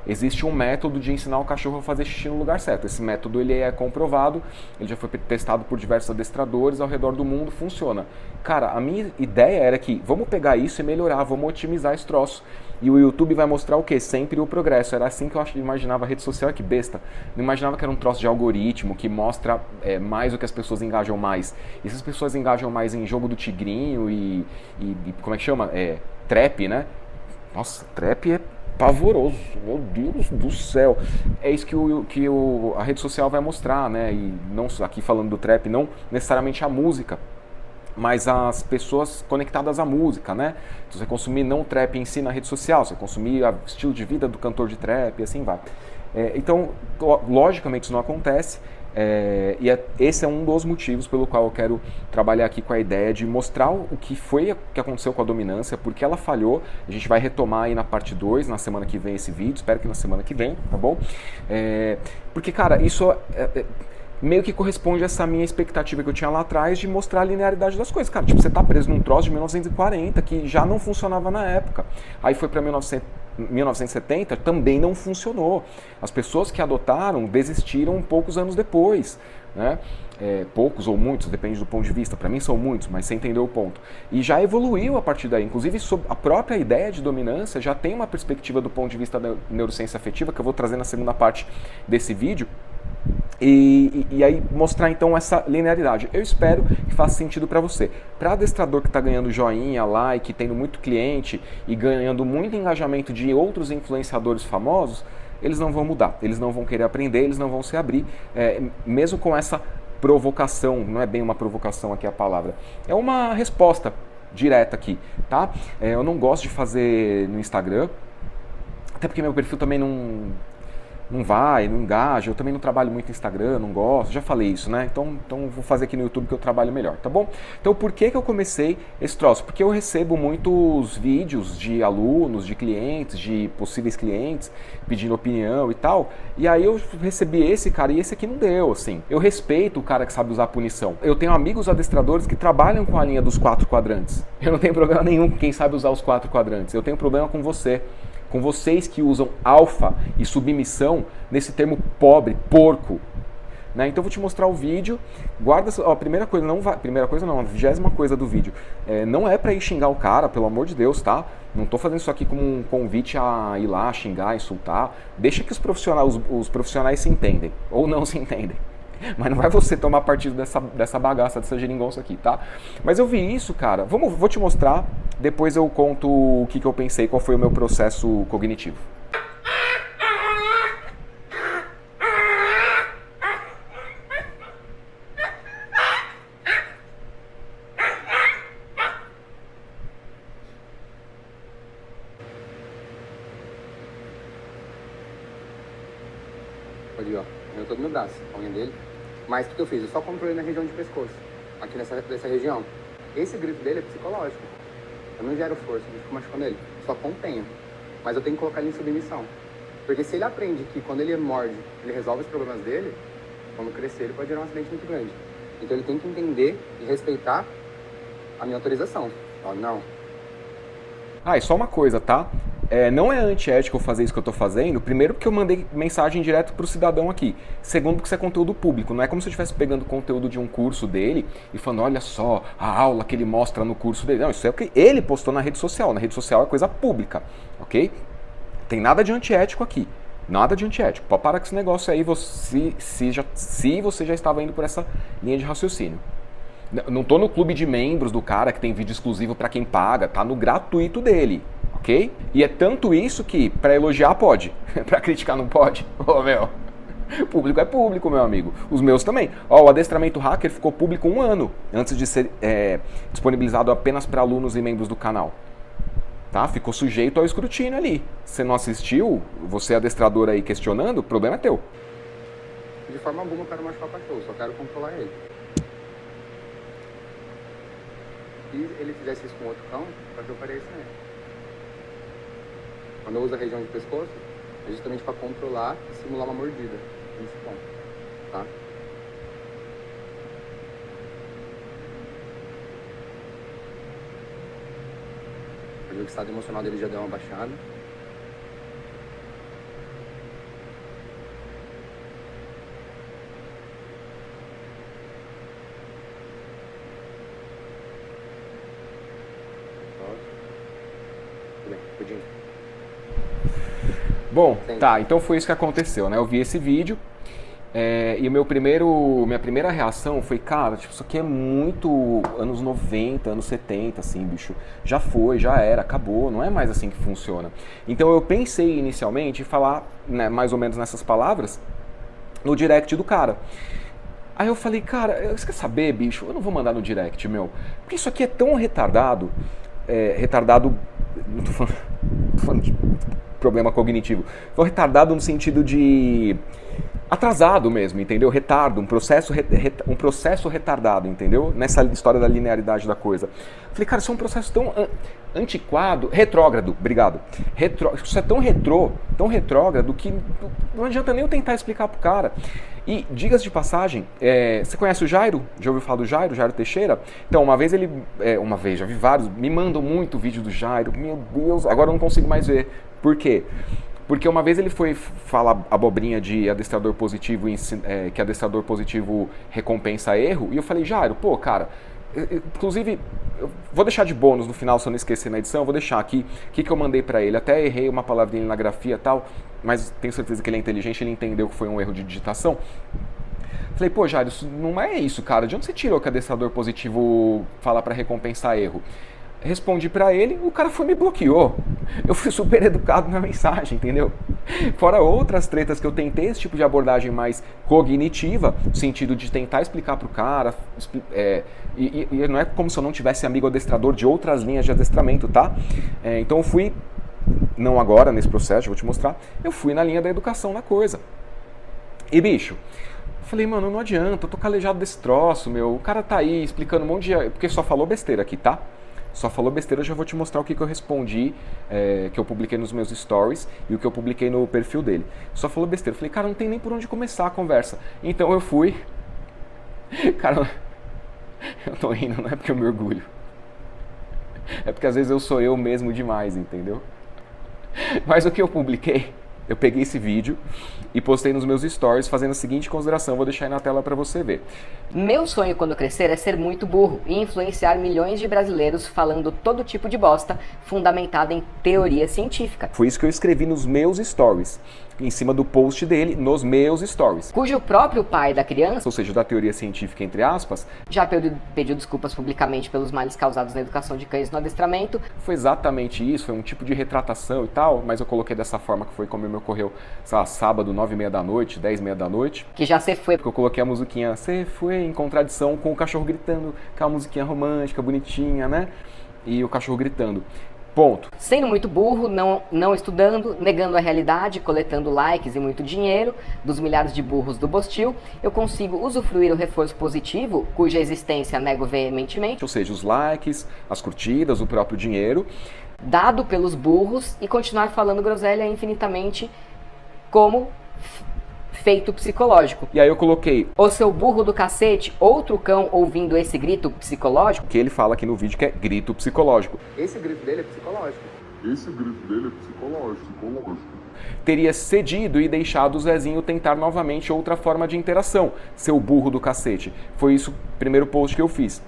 Existe um método de ensinar o cachorro a fazer xixi no lugar certo. Esse método ele é comprovado, ele já foi testado por diversos adestradores ao redor do mundo, funciona. Cara, a minha ideia era que vamos pegar isso e melhorar, vamos otimizar esse troço. E o YouTube vai mostrar o quê? Sempre o progresso. Era assim que eu imaginava a rede social, que besta. Não imaginava que era um troço de algoritmo que mostra mais o que as pessoas engajam mais. E se as pessoas engajam mais em jogo do tigrinho e como é que chama? Trap, né? Nossa, trap é pavoroso, meu Deus do céu. É isso que a rede social vai mostrar, né? E não aqui falando do trap, não necessariamente a música, mas as pessoas conectadas à música, né? Então, você consumir não o trap em si na rede social, você consumir o estilo de vida do cantor de trap e assim vai. Então, logicamente isso não acontece, esse é um dos motivos pelo qual eu quero trabalhar aqui com a ideia de mostrar o que aconteceu com a dominância, porque ela falhou. A gente vai retomar aí na parte 2, na semana que vem esse vídeo, espero que na semana que vem, tá bom? Porque, cara, isso meio que corresponde a essa minha expectativa que eu tinha lá atrás de mostrar a linearidade das coisas. Cara, tipo, você tá preso num troço de 1940 que já não funcionava na época. Aí foi pra 1900 1970 também não funcionou. As pessoas que adotaram desistiram poucos anos depois, né? Poucos ou muitos, depende do ponto de vista. Para mim são muitos, mas você entendeu o ponto. E já evoluiu a partir daí. Inclusive, a própria ideia de dominância já tem uma perspectiva do ponto de vista da neurociência afetiva, que eu vou trazer na segunda parte desse vídeo. E aí mostrar então essa linearidade. Eu espero que faça sentido para você. Para adestrador que está ganhando joinha, like, tendo muito cliente e ganhando muito engajamento de outros influenciadores famosos, eles não vão mudar, eles não vão querer aprender, eles não vão se abrir, mesmo com essa provocação. Não é bem uma provocação aqui a palavra, é uma resposta direta aqui, tá? Eu não gosto de fazer no Instagram, até porque meu perfil também não engaja, eu também não trabalho muito no Instagram, não gosto, já falei isso, né? Então vou fazer aqui no YouTube que eu trabalho melhor, tá bom? Então por que eu comecei esse troço? Porque eu recebo muitos vídeos de alunos, de clientes, de possíveis clientes, pedindo opinião e tal, e aí eu recebi esse cara e esse aqui não deu, assim. Eu respeito o cara que sabe usar punição. Eu tenho amigos adestradores que trabalham com a linha dos 4 quadrantes. Eu não tenho problema nenhum com quem sabe usar os 4 quadrantes, eu tenho problema com você. Com vocês que usam alfa e submissão nesse termo pobre, porco. Né? Então eu vou te mostrar o vídeo. Guarda, a primeira coisa não, a 20ª coisa do vídeo. Não é pra ir xingar o cara, pelo amor de Deus, tá? Não tô fazendo isso aqui como um convite a ir lá xingar, insultar. Deixa que os profissionais se entendem, ou não se entendem. Mas não vai você tomar partido dessa bagaça, dessa geringonça aqui, tá? Mas eu vi isso, cara. Vou te mostrar, depois eu conto o que eu pensei, qual foi o meu processo cognitivo. Ali, ó, eu todo meu braço, a unha dele. Mas o que eu fiz? Eu só controlei na região de pescoço, aqui nessa região. Esse grito dele é psicológico. Eu não gero força, não fico machucando ele. Só contenho. Mas eu tenho que colocar ele em submissão. Porque se ele aprende que quando ele morde, ele resolve os problemas dele, quando crescer ele pode gerar um acidente muito grande. Então ele tem que entender e respeitar a minha autorização. Ó, não. E só uma coisa, tá? Não é antiético eu fazer isso que eu tô fazendo. Primeiro porque eu mandei mensagem direto pro cidadão aqui. Segundo porque isso é conteúdo público. Não é como se eu estivesse pegando conteúdo de um curso dele e falando, olha só, a aula que ele mostra no curso dele. Não, isso é o que ele postou na rede social. Na rede social é coisa pública, ok? Tem nada de antiético aqui. Nada de antiético. Pode parar com esse negócio aí se você já estava indo por essa linha de raciocínio. Não tô no clube de membros do cara que tem vídeo exclusivo para quem paga. Tá no gratuito dele. Ok? E é tanto isso que pra elogiar pode, pra criticar não pode. Ô, meu, público é público, meu amigo. Os meus também. Ó, o adestramento hacker ficou público 1 ano antes de ser disponibilizado apenas para alunos e membros do canal. Tá? Ficou sujeito ao escrutínio ali. Você não assistiu, você adestrador aí questionando, o problema é teu. De forma alguma eu quero machucar o cachorro, só quero controlar ele. Se ele fizesse isso com outro cão, pra que eu faria isso nele? Quando eu uso a região de pescoço, é justamente para controlar e simular uma mordida nesse ponto, tá? Eu vi que o estado emocional dele já deu uma baixada. Tudo bem, pudim. Bom, tá, então foi isso que aconteceu, né? Eu vi esse vídeo e minha primeira reação foi, cara, tipo, isso aqui é muito anos 90, anos 70, assim, bicho. Já foi, já era, acabou, não é mais assim que funciona. Então eu pensei inicialmente em falar, né, mais ou menos nessas palavras no direct do cara. Aí eu falei, cara, você quer saber, bicho? Eu não vou mandar no direct, meu. Porque isso aqui é tão retardado, não tô falando de problema cognitivo. Foi retardado no sentido de atrasado mesmo, entendeu? Retardo, um processo retardado, entendeu? Nessa história da linearidade da coisa. Falei, cara, isso é um processo tão antiquado, retrógrado, obrigado. Isso é tão retrógrado que não adianta nem eu tentar explicar pro cara. E, diga-se de passagem, você conhece o Jairo? Já ouviu falar do Jairo? Jairo Teixeira? Então, uma vez, já vi vários, me mandam muito vídeo do Jairo, meu Deus, agora eu não consigo mais ver. Por quê? Porque uma vez ele foi falar abobrinha de adestrador positivo, que adestrador positivo recompensa erro, e eu falei, Jairo, pô, cara, inclusive, eu vou deixar de bônus no final, se eu não esquecer na edição, eu vou deixar aqui o que eu mandei pra ele. Até errei uma palavrinha na grafia e tal, mas tenho certeza que ele é inteligente, ele entendeu que foi um erro de digitação. Falei, pô, Jairo, isso não é isso, cara. De onde você tirou que adestrador positivo fala pra recompensar erro? Respondi pra ele, o cara foi e me bloqueou. Eu fui super educado na mensagem, entendeu? Fora outras tretas que eu tentei esse tipo de abordagem mais cognitiva, no sentido de tentar explicar pro cara, e não é como se eu não tivesse amigo adestrador de outras linhas de adestramento, tá? Então eu fui, não agora, nesse processo, eu vou te mostrar, eu fui na linha da educação na coisa. E bicho, eu falei, mano, não adianta, eu tô calejado desse troço, meu, o cara tá aí explicando um monte de... Porque só falou besteira aqui, tá? Só falou besteira, eu já vou te mostrar o que eu respondi, que eu publiquei nos meus stories e o que eu publiquei no perfil dele. Só falou besteira. Eu falei, cara, não tem nem por onde começar a conversa. Então eu fui... Cara, eu tô rindo, não é porque eu me orgulho. É porque às vezes eu sou eu mesmo demais, entendeu? Mas o que eu publiquei, eu peguei esse vídeo e postei nos meus stories fazendo a seguinte consideração, vou deixar aí na tela pra você ver. Meu sonho quando crescer é ser muito burro e influenciar milhões de brasileiros falando todo tipo de bosta fundamentada em teoria científica. Foi isso que eu escrevi nos meus stories, em cima do post dele, nos meus stories. Cujo próprio pai da criança, Ou seja, da teoria científica, entre aspas, já pediu desculpas publicamente pelos males causados na educação de cães no adestramento. foi exatamente isso, foi um tipo de retratação e tal, mas eu coloquei dessa forma que foi como me ocorreu, sei lá, sábado, 9h30 da noite, 10h30 da noite. Que já se foi. Porque eu coloquei a musiquinha "Cê foi", em contradição com o cachorro gritando, aquela musiquinha romântica, bonitinha, né? E o cachorro gritando. Ponto. Sendo muito burro, não estudando, negando a realidade, coletando likes e muito dinheiro dos milhares de burros do Bostil, eu consigo usufruir o reforço positivo, cuja existência nego veementemente, Ou seja, os likes, as curtidas, o próprio dinheiro. dado pelos burros, e continuar falando groselha infinitamente como feito psicológico. E aí eu coloquei Ô seu burro do cacete, outro cão ouvindo esse grito psicológico? o que ele fala aqui no vídeo, que é grito psicológico. Esse grito dele é psicológico. Teria cedido e deixado o Zezinho tentar novamente outra forma de interação. Seu burro do cacete. Foi isso o primeiro post que eu fiz.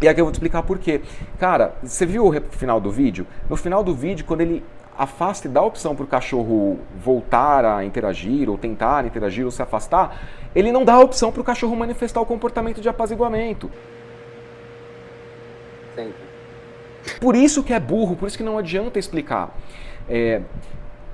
E aqui eu vou te explicar por quê. Cara, você viu o final do vídeo? No final do vídeo, quando ele afasta e dá a opção para o cachorro voltar a interagir, ou tentar interagir, ou se afastar, ele não dá a opção para o cachorro manifestar o comportamento de apaziguamento. Sempre. Por isso que é burro, por isso que não adianta explicar.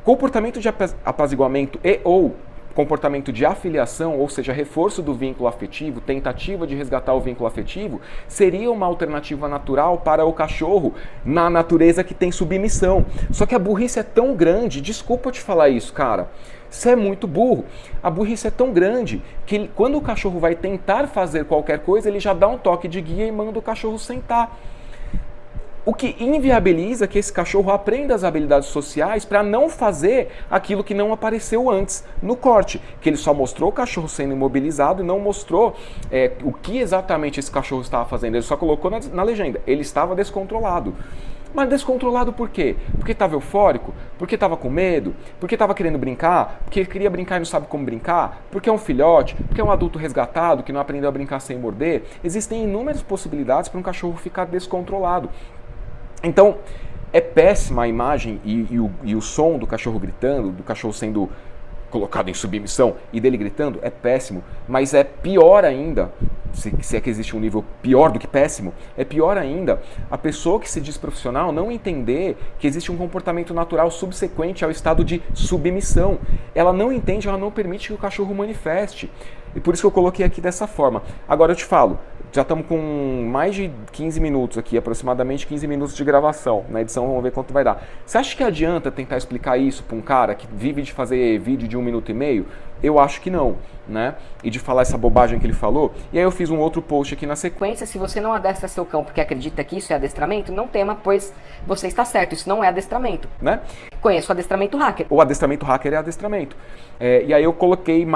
Comportamento de apaziguamento e ou comportamento de afiliação, ou seja, reforço do vínculo afetivo, tentativa de resgatar o vínculo afetivo, seria uma alternativa natural para o cachorro na natureza que tem submissão. Só que a burrice é tão grande, desculpa eu te falar isso, cara, você é muito burro. A burrice é tão grande que quando o cachorro vai tentar fazer qualquer coisa, ele já dá um toque de guia e manda o cachorro sentar. O que inviabiliza que esse cachorro aprenda as habilidades sociais para não fazer aquilo que não apareceu antes no corte. Que ele só mostrou o cachorro sendo imobilizado e não mostrou o que exatamente esse cachorro estava fazendo. Ele só colocou na legenda, ele estava descontrolado. Mas descontrolado por quê? Porque estava eufórico? Porque estava com medo? Porque estava querendo brincar? Porque queria brincar e não sabe como brincar? Porque é um filhote? Porque é um adulto resgatado que não aprendeu a brincar sem morder? Existem inúmeras possibilidades para um cachorro ficar descontrolado. Então, é péssima a imagem e o som do cachorro gritando, do cachorro sendo colocado em submissão e dele gritando, é péssimo. Mas é pior ainda, se é que existe um nível pior do que péssimo, é pior ainda a pessoa que se diz profissional não entender que existe um comportamento natural subsequente ao estado de submissão. Ela não entende, ela não permite que o cachorro manifeste. E por isso que eu coloquei aqui dessa forma. Agora eu te falo, já estamos com mais de 15 minutos aqui, aproximadamente 15 minutos de gravação. Na edição vamos ver quanto vai dar. Você acha que adianta tentar explicar isso para um cara que vive de fazer vídeo de 1 minuto e meio? Eu acho que não, né? E de falar essa bobagem que ele falou. E aí eu fiz um outro post aqui na sequência. Se você não adestra seu cão porque acredita que isso é adestramento, não tema, pois você está certo, isso não é adestramento. Né? Conheço o adestramento hacker. O adestramento hacker é adestramento. E aí eu coloquei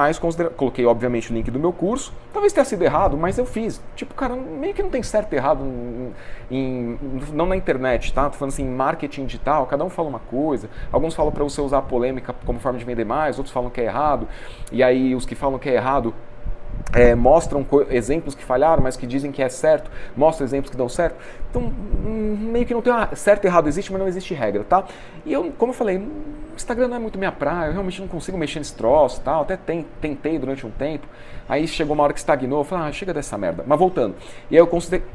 obviamente o link do meu curso. Talvez tenha sido errado, mas eu fiz. Tipo, cara, meio que não tem certo e errado não na internet, tá? Tô falando assim, em marketing digital, cada um fala uma coisa. Alguns falam para você usar a polêmica como forma de vender mais, outros falam que é errado. E aí os que falam que é errado mostram exemplos que falharam, mas que dizem que é certo, mostram exemplos que dão certo. Então, meio que não tem certo e errado, existe, mas não existe regra, tá? E eu, como eu falei, o Instagram não é muito minha praia, eu realmente não consigo mexer nesse troço, tá? Eu até tentei durante um tempo, aí chegou uma hora que estagnou, eu falei, chega dessa merda. Mas voltando, e aí eu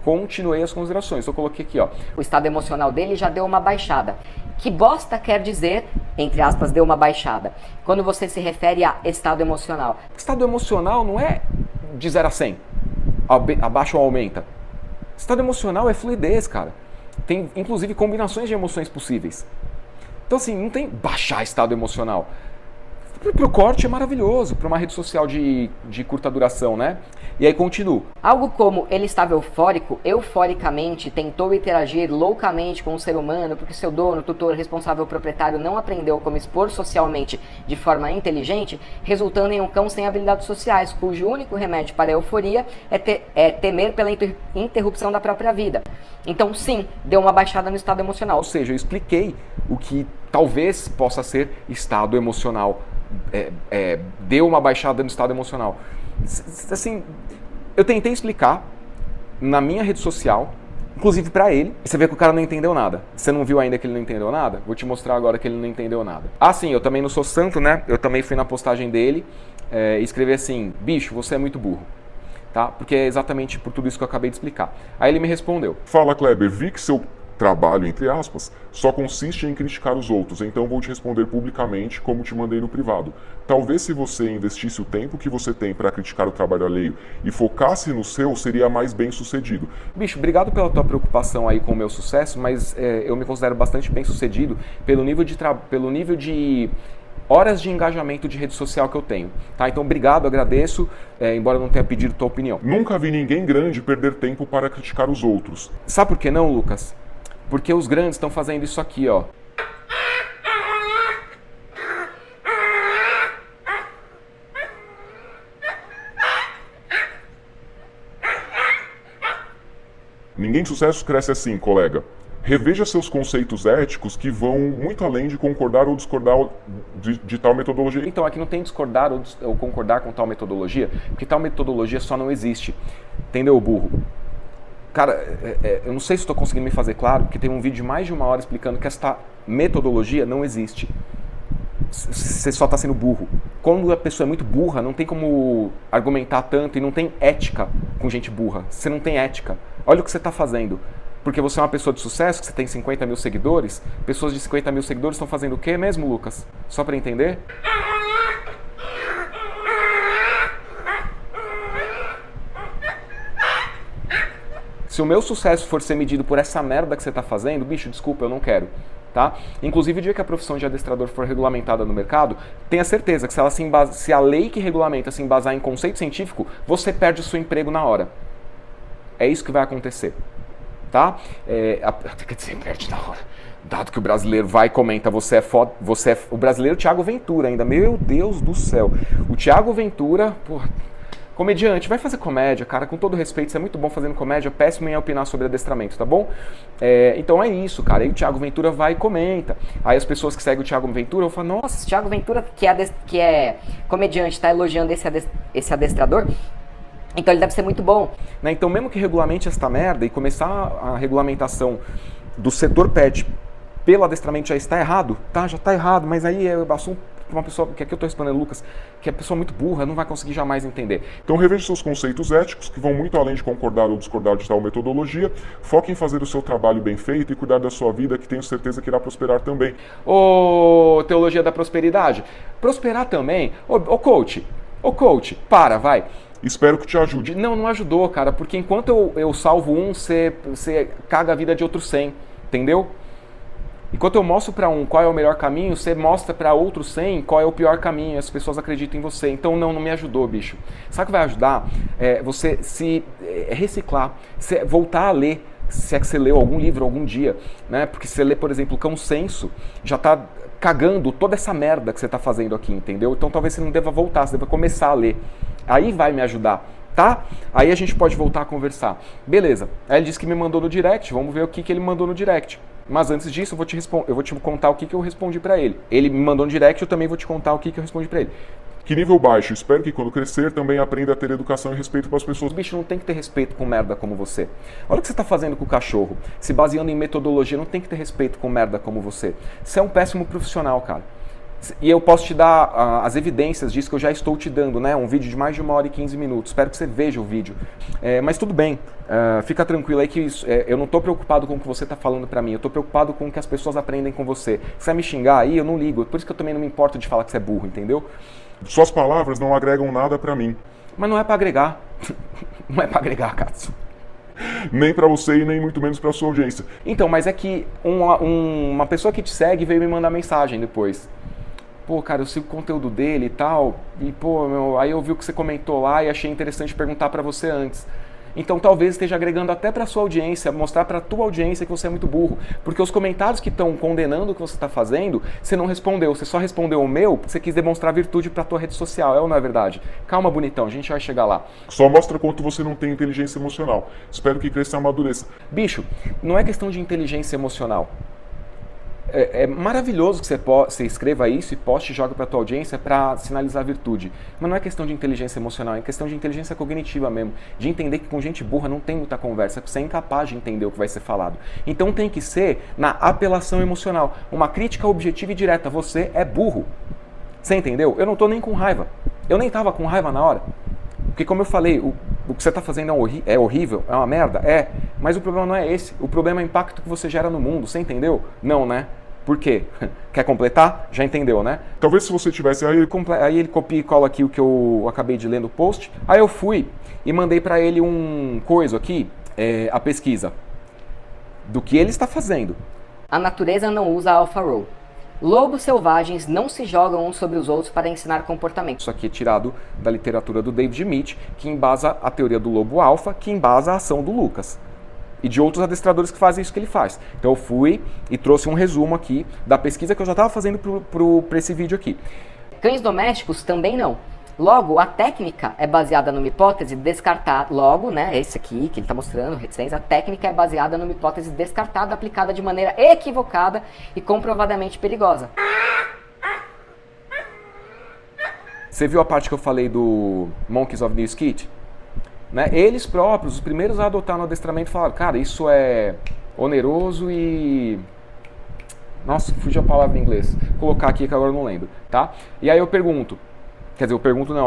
continuei as considerações, eu coloquei aqui, ó. O estado emocional dele já deu uma baixada. Que bosta quer dizer, entre aspas, deu uma baixada, quando você se refere a estado emocional? Estado emocional não é de 0 a 100, abaixa ou aumenta. Estado emocional é fluidez, cara. Tem, inclusive, combinações de emoções possíveis. Então, assim, não tem baixar estado emocional. Pro corte é maravilhoso, para uma rede social de curta duração, né? E aí continuo. Algo como ele estava eufórico, euforicamente, tentou interagir loucamente com o ser humano porque seu dono, tutor, responsável, proprietário não aprendeu como expor socialmente de forma inteligente, resultando em um cão sem habilidades sociais, cujo único remédio para a euforia é temer pela interrupção da própria vida. Então, sim, deu uma baixada no estado emocional. Ou seja, eu expliquei o que talvez possa ser estado emocional. Deu uma baixada no estado emocional. Assim, eu tentei explicar na minha rede social, inclusive pra ele, e você vê que o cara não entendeu nada. Você não viu ainda que ele não entendeu nada? Vou te mostrar agora que ele não entendeu nada. Ah, sim, eu também não sou santo, né? Eu também fui na postagem dele e escrevi assim, bicho, você é muito burro. Tá? Porque é exatamente por tudo isso que eu acabei de explicar. Aí ele me respondeu. Fala, Kleber, vi que seu trabalho, entre aspas, só consiste em criticar os outros, então vou te responder publicamente como te mandei no privado. Talvez se você investisse o tempo que você tem para criticar o trabalho alheio e focasse no seu, seria mais bem sucedido. Bicho, obrigado pela tua preocupação aí com o meu sucesso, mas eu me considero bastante bem sucedido pelo nível de horas de engajamento de rede social que eu tenho. Tá? Então, obrigado, agradeço, embora eu não tenha pedido tua opinião. Nunca vi ninguém grande perder tempo para criticar os outros. Sabe por que não, Lucas? Porque os grandes estão fazendo isso aqui, ó. Ninguém de sucesso cresce assim, colega. Reveja seus conceitos éticos que vão muito além de concordar ou discordar de tal metodologia. Então, aqui não tem discordar ou concordar com tal metodologia, porque tal metodologia só não existe. Entendeu, burro? Cara, eu não sei se estou conseguindo me fazer claro, porque tem um vídeo de mais de 1 hora explicando que esta metodologia não existe. Você só está sendo burro. Quando a pessoa é muito burra, não tem como argumentar tanto e não tem ética com gente burra. Você não tem ética. Olha o que você está fazendo. Porque você é uma pessoa de sucesso, que você tem 50 mil seguidores, pessoas de 50 mil seguidores estão fazendo o quê mesmo, Lucas? Só para entender? Se o meu sucesso for ser medido por essa merda que você está fazendo, bicho, desculpa, eu não quero. Tá? Inclusive, o dia que a profissão de adestrador for regulamentada no mercado, tenha certeza que se a lei que regulamenta se embasar em conceito científico, você perde o seu emprego na hora. É isso que vai acontecer. Tá? Quer dizer, perde na hora. Dado que o brasileiro vai e comenta, você é foda, o brasileiro Thiago Ventura ainda, meu Deus do céu. O Thiago Ventura, porra, comediante, vai fazer comédia, cara, com todo respeito, você é muito bom fazendo comédia, péssimo em opinar sobre adestramento, tá bom? Então é isso, cara, aí o Thiago Ventura vai e comenta, aí as pessoas que seguem o Thiago Ventura vão falar, nossa, o Thiago Ventura, que é comediante, está elogiando esse adestrador, então ele deve ser muito bom. Né? Então mesmo que regulamente esta merda e começar a regulamentação do setor pet pelo adestramento já está errado, tá? Já está errado, mas aí é o assunto uma pessoa, que aqui eu estou respondendo, Lucas, que é pessoa muito burra, não vai conseguir jamais entender. Então reveja seus conceitos éticos, que vão muito além de concordar ou discordar de tal metodologia, foque em fazer o seu trabalho bem feito e cuidar da sua vida, que tenho certeza que irá prosperar também. Ô, teologia da prosperidade, prosperar também? Ô coach, vai. Espero que te ajude. Não ajudou, cara, porque enquanto eu salvo um, você caga a vida de outros 100, entendeu? Enquanto eu mostro para um qual é o melhor caminho, você mostra para outros 100 qual é o pior caminho, as pessoas acreditam em você. Então não me ajudou, bicho. Sabe o que vai ajudar? Você se reciclar, voltar a ler, se é que você leu algum livro algum dia, né? Porque se você lê, por exemplo, Cão Senso, já tá cagando toda essa merda que você tá fazendo aqui, entendeu? Então talvez você não deva voltar, você deva começar a ler. Aí vai me ajudar, tá? Aí a gente pode voltar a conversar. Beleza. Aí ele disse que me mandou no direct, vamos ver o que ele me mandou no direct. Mas antes disso, eu vou te contar o que eu respondi pra ele. Ele me mandou no direct, eu também vou te contar o que eu respondi pra ele. Que nível baixo, espero que quando crescer também aprenda a ter educação e respeito para as pessoas. O bicho não tem que ter respeito com merda como você. Olha o que você tá fazendo com o cachorro. Se baseando em metodologia, não tem que ter respeito com merda como você. Você é um péssimo profissional, cara. E eu posso te dar as evidências disso que eu já estou te dando, né? Um vídeo de mais de 1 hora e 15 minutos. Espero que você veja o vídeo. Mas tudo bem, fica tranquilo aí que eu não estou preocupado com o que você está falando pra mim. Eu estou preocupado com o que as pessoas aprendem com você. Se você me xingar aí, eu não ligo. Por isso que eu também não me importo de falar que você é burro, entendeu? Suas palavras não agregam nada pra mim. Mas não é pra agregar. Não é pra agregar, Katsu. Nem pra você e nem muito menos pra sua audiência. Então, mas é que uma pessoa que te segue veio me mandar mensagem depois. Pô, cara, eu sigo o conteúdo dele e tal, e pô, aí eu vi o que você comentou lá e achei interessante perguntar pra você antes. Então talvez esteja agregando até pra sua audiência, mostrar pra tua audiência que você é muito burro. Porque os comentários que estão condenando o que você está fazendo, você não respondeu. Você só respondeu o meu porque você quis demonstrar virtude pra tua rede social, é ou não é verdade? Calma, bonitão, a gente vai chegar lá. Só mostra quanto você não tem inteligência emocional. Espero que cresça e amadureça. Bicho, não é questão de inteligência emocional. É maravilhoso que você escreva isso e poste e jogue para a tua audiência para sinalizar virtude. Mas não é questão de inteligência emocional, é questão de inteligência cognitiva mesmo. De entender que com gente burra não tem muita conversa, porque você é incapaz de entender o que vai ser falado. Então tem que ser na apelação emocional. Uma crítica objetiva e direta. Você é burro. Você entendeu? Eu não tô nem com raiva. Eu nem tava com raiva na hora. Porque como eu falei, o que você está fazendo é horrível, é uma merda, mas o problema não é esse. O problema é o impacto que você gera no mundo, você entendeu? Não, né? Por quê? Quer completar? Já entendeu, né? Talvez se você tivesse... Aí ele copia e cola aqui o que eu acabei de ler no post. Aí eu fui e mandei para ele um coisa aqui, a pesquisa do que ele está fazendo. A natureza não usa AlphaRow. Lobos selvagens não se jogam uns sobre os outros para ensinar comportamento. Isso aqui é tirado da literatura do David Mitch, que embasa a teoria do lobo alfa, que embasa a ação do Lucas. E de outros adestradores que fazem isso que ele faz. Então eu fui e trouxe um resumo aqui da pesquisa que eu já estava fazendo para esse vídeo aqui. Cães domésticos também não. Logo, a técnica é baseada numa hipótese descartada. Logo, né, esse aqui que ele está mostrando, reticência, a técnica é baseada numa hipótese descartada, aplicada de maneira equivocada e comprovadamente perigosa. Você viu a parte que eu falei do Monkeys of New Skit? Né? Eles próprios, os primeiros a adotar no adestramento, falaram, cara, isso é oneroso e... Nossa, fugiu a palavra em inglês. Vou colocar aqui que agora eu não lembro, tá? E aí eu pergunto,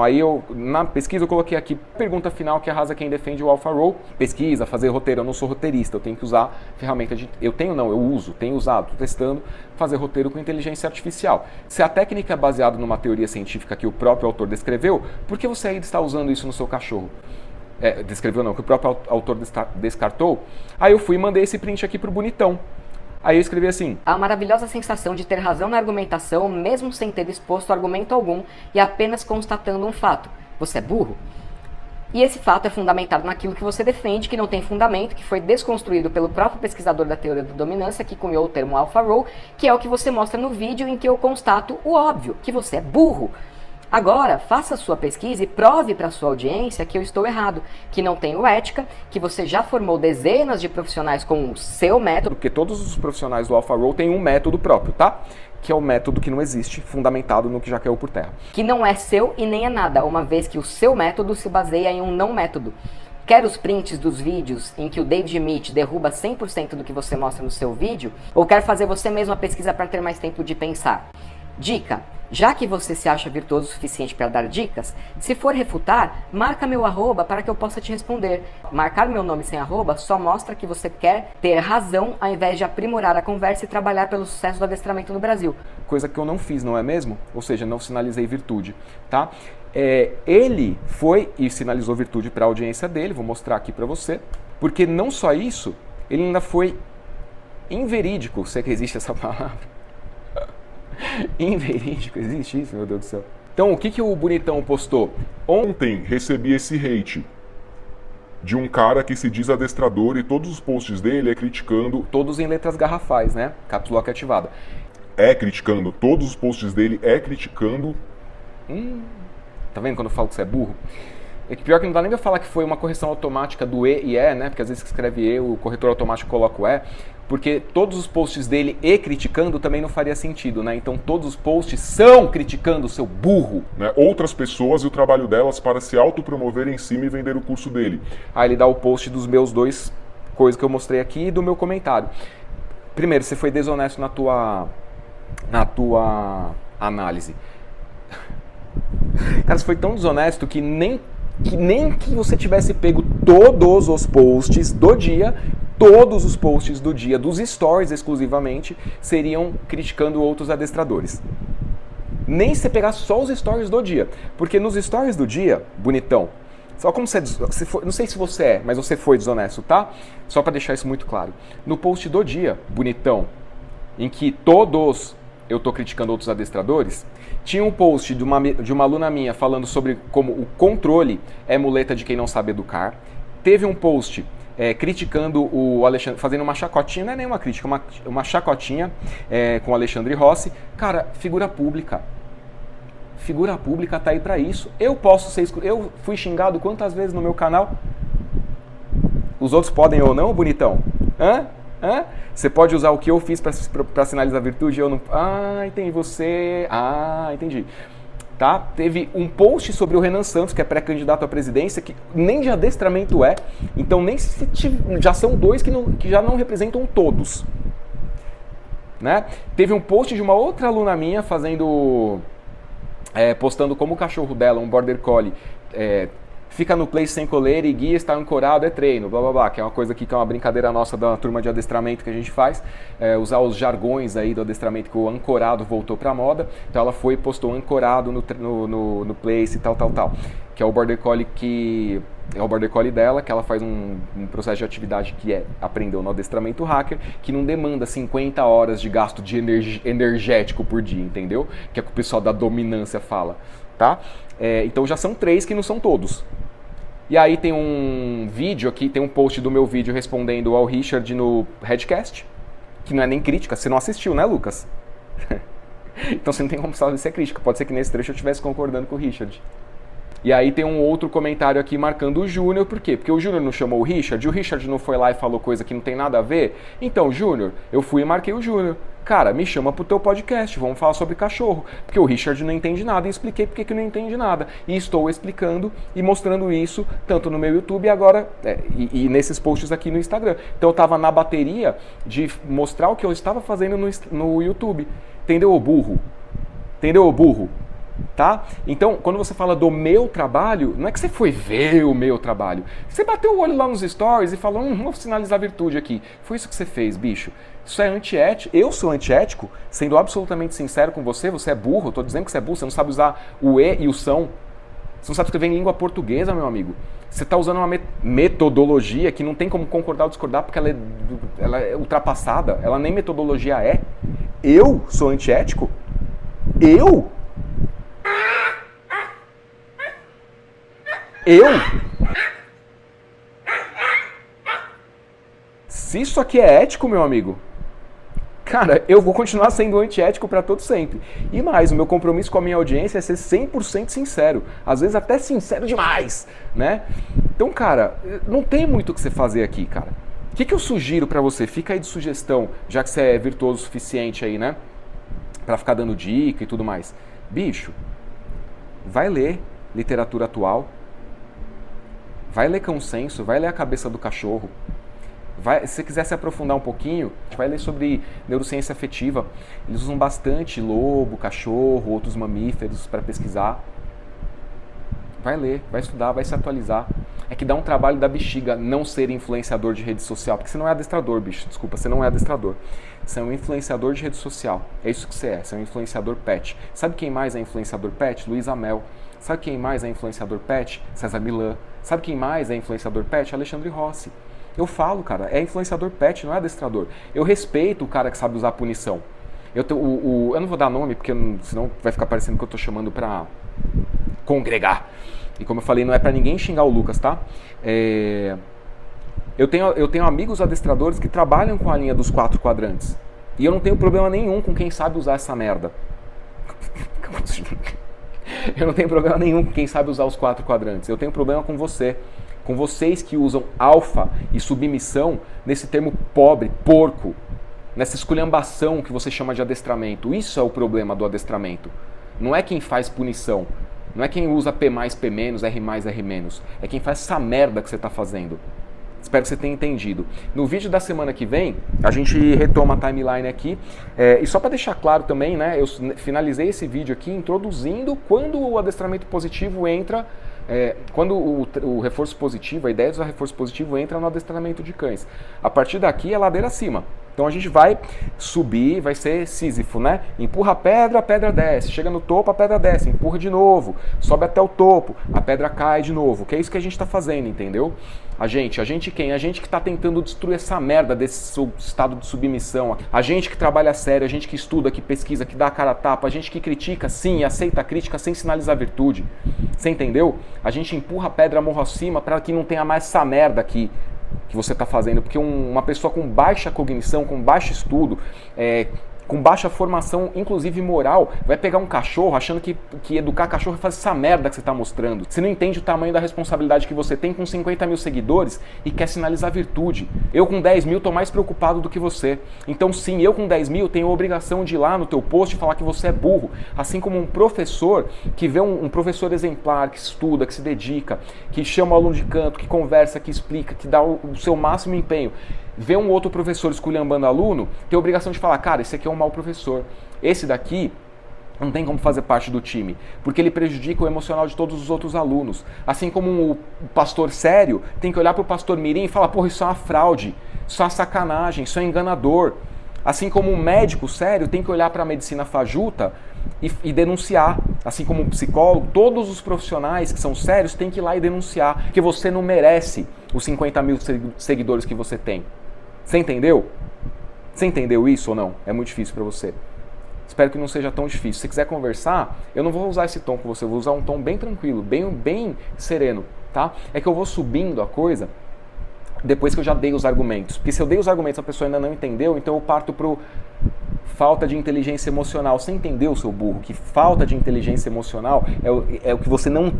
aí eu, na pesquisa eu coloquei aqui, pergunta final que arrasa quem defende o AlphaRow. Pesquisa, fazer roteiro, eu não sou roteirista, eu tenho que usar ferramenta de... Eu tenho usado, estou testando, fazer roteiro com inteligência artificial. Se a técnica é baseada numa teoria científica que o próprio autor descreveu, por que você ainda está usando isso no seu cachorro? Descreveu não, que o próprio autor descartou. Aí eu fui e mandei esse print aqui pro bonitão. Aí eu escrevi assim: a maravilhosa sensação de ter razão na argumentação, mesmo sem ter exposto argumento algum e apenas constatando um fato. Você é burro? E esse fato é fundamentado naquilo que você defende, que não tem fundamento, que foi desconstruído pelo próprio pesquisador da teoria da dominância, que cunhou o termo AlphaRow, que é o que você mostra no vídeo em que eu constato o óbvio, que você é burro. Agora, faça a sua pesquisa e prove para a sua audiência que eu estou errado, que não tenho ética, que você já formou dezenas de profissionais com o seu método. Porque todos os profissionais do AlphaRow têm um método próprio, tá? Que é o método que não existe, fundamentado no que já caiu por terra. Que não é seu e nem é nada, uma vez que o seu método se baseia em um não método. Quer os prints dos vídeos em que o David Mitch derruba 100% do que você mostra no seu vídeo? Ou quer fazer você mesmo a pesquisa para ter mais tempo de pensar? Dica: já que você se acha virtuoso o suficiente para dar dicas, se for refutar, marca meu arroba para que eu possa te responder. Marcar meu nome sem arroba só mostra que você quer ter razão ao invés de aprimorar a conversa e trabalhar pelo sucesso do adestramento no Brasil. Coisa que eu não fiz, não é mesmo? Ou seja, não sinalizei virtude, tá? Ele foi e sinalizou virtude para a audiência dele, vou mostrar aqui para você, porque não só isso, ele ainda foi inverídico, se é que existe essa palavra. Inverídico, existe isso, meu Deus do céu. Então, o que o bonitão postou? Ontem recebi esse hate de um cara que se diz adestrador e todos os posts dele é criticando... Todos em letras garrafais, né? Caps Lock ativada. Criticando, todos os posts dele criticando... Tá vendo quando eu falo que você é burro? É que pior que não dá nem pra falar que foi uma correção automática do E e E, né? Porque às vezes que escreve E, o corretor automático coloca o E. Porque todos os posts dele e criticando também não faria sentido, né? Então todos os posts são criticando o seu burro. Né? Outras pessoas e o trabalho delas para se autopromover em cima e vender o curso dele. Aí ele dá o post dos meus dois coisas que eu mostrei aqui e do meu comentário. Primeiro, você foi desonesto na tua análise. Cara, você foi tão desonesto que nem que você tivesse pego todos os posts do dia, todos os posts do dia, dos stories exclusivamente, seriam criticando outros adestradores. Nem se pegar só os stories do dia. Porque nos stories do dia, bonitão, só como você foi, não sei se você é, mas você foi desonesto, tá? Só para deixar isso muito claro. No post do dia, bonitão, em que todos eu tô criticando outros adestradores, tinha um post de uma aluna minha falando sobre como o controle é muleta de quem não sabe educar. Teve um post criticando o Alexandre, fazendo uma chacotinha, não é nenhuma crítica, uma chacotinha com o Alexandre Rossi. Cara, figura pública. Figura pública tá aí pra isso. Eu fui xingado quantas vezes no meu canal? Os outros podem ou não, bonitão? Hã? Você pode usar o que eu fiz para sinalizar a virtude? Eu não. Ah, entendi você. Ah, entendi. Tá? Teve um post sobre o Renan Santos, que é pré-candidato à presidência, que nem de adestramento é. Então nem se já são dois que já não representam todos. Né? Teve um post de uma outra aluna minha postando como o cachorro dela, um Border Collie, fica no place sem coleira e guia, está ancorado, é treino, blá blá blá, que é uma coisa aqui que é uma brincadeira nossa da turma de adestramento que a gente faz, usar os jargões aí do adestramento, que o ancorado voltou pra moda. Então ela foi e postou ancorado no place e tal, que é o Border Collie é o Border Collie dela, que ela faz um processo de atividade que aprendeu no adestramento hacker, que não demanda 50 horas de gasto de energético por dia, entendeu? Que é o que o pessoal da dominância fala, tá? Então já são 3 que não são todos. E aí tem um vídeo aqui, tem um post do meu vídeo respondendo ao Richard no Redcast, que não é nem crítica, você não assistiu, né, Lucas? Então você não tem como saber se é crítica, pode ser que nesse trecho eu estivesse concordando com o Richard. E aí tem um outro comentário aqui marcando o Júnior, por quê? Porque o Júnior não chamou o Richard não foi lá e falou coisa que não tem nada a ver. Então, Júnior, eu fui e marquei o Júnior. Cara, me chama pro teu podcast, vamos falar sobre cachorro. Porque o Richard não entende nada e expliquei porque que não entende nada. E estou explicando e mostrando isso tanto no meu YouTube agora e nesses posts aqui no Instagram. Então eu tava na bateria de mostrar o que eu estava fazendo no YouTube. Entendeu, ô burro? Entendeu, ô burro? Tá? Então, quando você fala do meu trabalho, não é que você foi ver o meu trabalho. Você bateu o olho lá nos stories e falou, vou sinalizar a virtude aqui. Foi isso que você fez, bicho. Isso é antiético. Eu sou antiético, sendo absolutamente sincero com você. Você é burro, eu tô dizendo que você é burro. Você não sabe usar o E e o são. Você não sabe escrever em língua portuguesa, meu amigo. Você está usando uma metodologia que não tem como concordar ou discordar porque ela é ultrapassada. Ela nem metodologia é. Eu sou antiético? Eu? Se isso aqui é ético, meu amigo, cara, eu vou continuar sendo antiético para todo sempre. E mais, o meu compromisso com a minha audiência é ser 100% sincero. Às vezes até sincero demais, né? Então, cara, não tem muito o que você fazer aqui, cara. O que eu sugiro para você? Fica aí de sugestão, já que você é virtuoso o suficiente aí, né? Pra ficar dando dica e tudo mais. Bicho, vai ler literatura atual. Vai ler Consenso, vai ler A Cabeça do Cachorro. Se você quiser se aprofundar um pouquinho, vai ler sobre neurociência afetiva. Eles usam bastante lobo, cachorro, outros mamíferos para pesquisar. Vai ler, vai estudar, vai se atualizar. É que dá um trabalho da bexiga não ser influenciador de rede social, porque você não é adestrador, bicho. Desculpa, você não é adestrador. Você é um influenciador de rede social. É isso que você é. Você é um influenciador pet. Sabe quem mais é influenciador pet? Luísa Mel. Sabe quem mais é influenciador pet? César Millan. Sabe quem mais é influenciador pet? Alexandre Rossi. Eu falo, cara, é influenciador pet, não é adestrador. Eu respeito o cara que sabe usar punição. Eu não vou dar nome, porque senão vai ficar parecendo que eu tô chamando pra congregar. E como eu falei, não é pra ninguém xingar o Lucas, tá? Eu tenho amigos adestradores que trabalham com a linha dos 4 quadrantes. E eu não tenho problema nenhum com quem sabe usar essa merda. Eu não tenho problema nenhum com quem sabe usar os 4 quadrantes. Eu tenho problema com você. Com vocês que usam alfa e submissão nesse termo pobre, porco. Nessa esculhambação que você chama de adestramento. Isso é o problema do adestramento. Não é quem faz punição. Não é quem usa P+, P-, R+, R-. É quem faz essa merda que você está fazendo. Espero que você tenha entendido. No vídeo da semana que vem, a gente retoma a timeline aqui. E só para deixar claro também, né, eu finalizei esse vídeo aqui introduzindo quando o adestramento positivo entra, quando o reforço positivo, a ideia de usar reforço positivo entra no adestramento de cães. A partir daqui é ladeira acima. Então a gente vai subir, vai ser Sísifo, né? Empurra a pedra desce. Chega no topo, a pedra desce. Empurra de novo. Sobe até o topo, a pedra cai de novo. Que é isso que a gente está fazendo, entendeu? A gente quem? A gente que está tentando destruir essa merda desse estado de submissão. A gente que trabalha sério, a gente que estuda, que pesquisa, que dá a cara a tapa. A gente que critica, sim, aceita a crítica sem sinalizar virtude. Você entendeu? A gente empurra a pedra morro acima para que não tenha mais essa merda aqui que você está fazendo, porque uma pessoa com baixa cognição, com baixo estudo, com baixa formação, inclusive moral, vai pegar um cachorro achando que educar cachorro é fazer essa merda que você está mostrando. Você não entende o tamanho da responsabilidade que você tem com 50 mil seguidores e quer sinalizar virtude. Eu com 10 mil estou mais preocupado do que você. Então sim, eu com 10 mil tenho a obrigação de ir lá no teu post e falar que você é burro. Assim como um professor que vê um professor exemplar, que estuda, que se dedica, que chama o aluno de canto, que conversa, que explica, que dá o seu máximo empenho, vê um outro professor esculhambando aluno, tem a obrigação de falar, cara, esse aqui é um mau professor. Esse daqui não tem como fazer parte do time, porque ele prejudica o emocional de todos os outros alunos. Assim como o pastor sério tem que olhar para o pastor mirim e falar, porra, isso é uma fraude, isso é uma sacanagem, isso é enganador. Assim como um médico sério tem que olhar para a medicina fajuta e denunciar. Assim como um psicólogo, todos os profissionais que são sérios têm que ir lá e denunciar, que você não merece os 50 mil seguidores que você tem. Você entendeu? Você entendeu isso ou não? É muito difícil para você. Espero que não seja tão difícil. Se você quiser conversar, eu não vou usar esse tom com você, eu vou usar um tom bem tranquilo, bem sereno, tá? É que eu vou subindo a coisa depois que eu já dei os argumentos. Porque se eu dei os argumentos e a pessoa ainda não entendeu, então eu parto pro falta de inteligência emocional. Você entendeu, seu burro, que falta de inteligência emocional é o que você não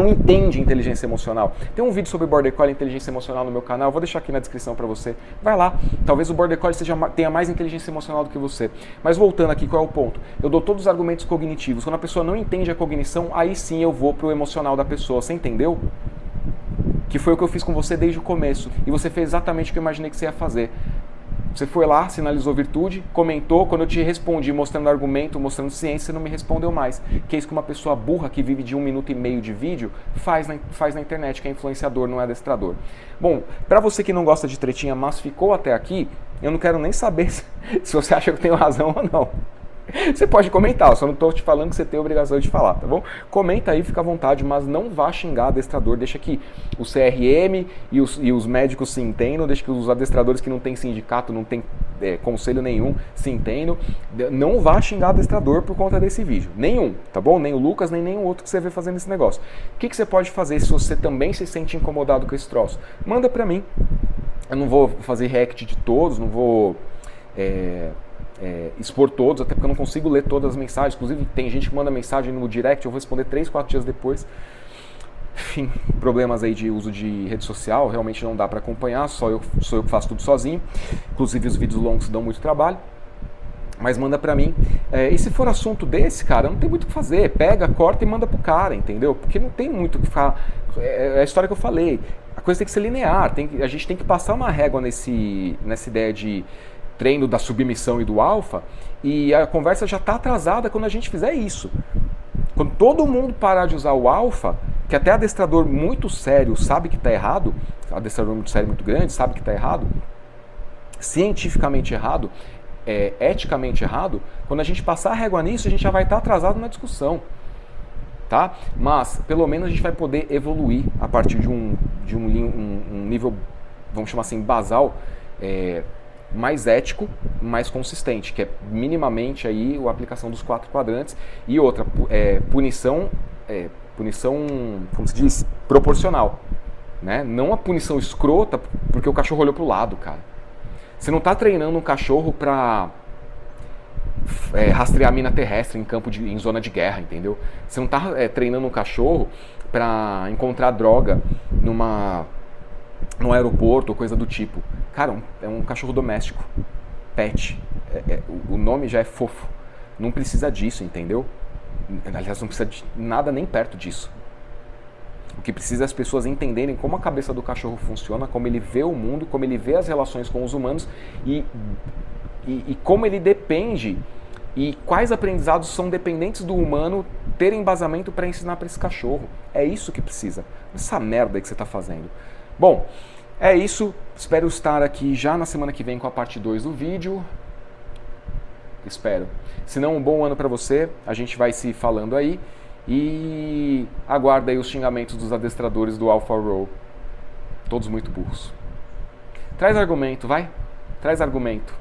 entende inteligência emocional. Tem um vídeo sobre Border Collie e inteligência emocional no meu canal, eu vou deixar aqui na descrição para você. Vai lá, talvez o Border Collie tenha mais inteligência emocional do que você. Mas voltando aqui, qual é o ponto? Eu dou todos os argumentos cognitivos. Quando a pessoa não entende a cognição, aí sim eu vou pro emocional da pessoa. Você entendeu? Que foi o que eu fiz com você desde o começo. E você fez exatamente o que eu imaginei que você ia fazer. Você foi lá, sinalizou virtude, comentou, quando eu te respondi mostrando argumento, mostrando ciência, você não me respondeu mais. Que é isso que uma pessoa burra que vive de 1 minuto e meio de vídeo faz na internet, que é influenciador, não é adestrador. Bom, pra você que não gosta de tretinha, mas ficou até aqui, eu não quero nem saber se você acha que eu tenho razão ou não. Você pode comentar, eu só não estou te falando que você tem a obrigação de falar, tá bom? Comenta aí, fica à vontade, mas não vá xingar adestrador, deixa que o CRM e os médicos se entendam, deixa que os adestradores que não tem sindicato, não tem conselho nenhum, se entendam. Não vá xingar adestrador por conta desse vídeo, nenhum, tá bom? Nem o Lucas, nem nenhum outro que você vê fazendo esse negócio. O que você pode fazer se você também se sente incomodado com esse troço? Manda pra mim, eu não vou fazer react de todos, não vou... expor todos, até porque eu não consigo ler todas as mensagens. Inclusive tem gente que manda mensagem no direct, eu vou responder 3, 4 dias depois. Enfim, problemas aí de uso de rede social, realmente não dá para acompanhar, sou eu que faço tudo sozinho. Inclusive os vídeos longos dão muito trabalho. Mas manda pra mim. E se for assunto desse, cara, não tem muito o que fazer. Pega, corta e manda pro cara, entendeu? Porque não tem muito o que ficar... É a história que eu falei. A coisa tem que ser linear. A gente tem que passar uma régua nessa ideia de treino da submissão e do alfa, e a conversa já está atrasada quando a gente fizer isso. Quando todo mundo parar de usar o alfa, que até adestrador muito sério sabe que está errado, adestrador muito sério, muito grande, sabe que está errado, cientificamente errado, eticamente errado, quando a gente passar a régua nisso, a gente já vai estar atrasado na discussão. Tá? Mas, pelo menos a gente vai poder evoluir a partir de um nível, vamos chamar assim, basal, mais ético, mais consistente, que é minimamente aí a aplicação dos 4 quadrantes. E outra, punição, como se diz, proporcional, né? Não a punição escrota porque o cachorro olhou pro lado, cara. Você não está treinando um cachorro para rastrear mina terrestre em zona de guerra, entendeu? Você não tá treinando um cachorro para encontrar droga num aeroporto ou coisa do tipo. Cara, é um cachorro doméstico, pet. O nome já é fofo. Não precisa disso, entendeu? Aliás, não precisa de nada nem perto disso. O que precisa é as pessoas entenderem como a cabeça do cachorro funciona, como ele vê o mundo, como ele vê as relações com os humanos e como ele depende e quais aprendizados são dependentes do humano ter embasamento para ensinar para esse cachorro. É isso que precisa. Essa merda que você está fazendo. Bom, é isso. Espero estar aqui já na semana que vem com a parte 2 do vídeo. Espero. Se não, um bom ano para você. A gente vai se falando aí. E aguarda aí os xingamentos dos adestradores do Alpha Row. Todos muito burros. Traz argumento, vai. Traz argumento.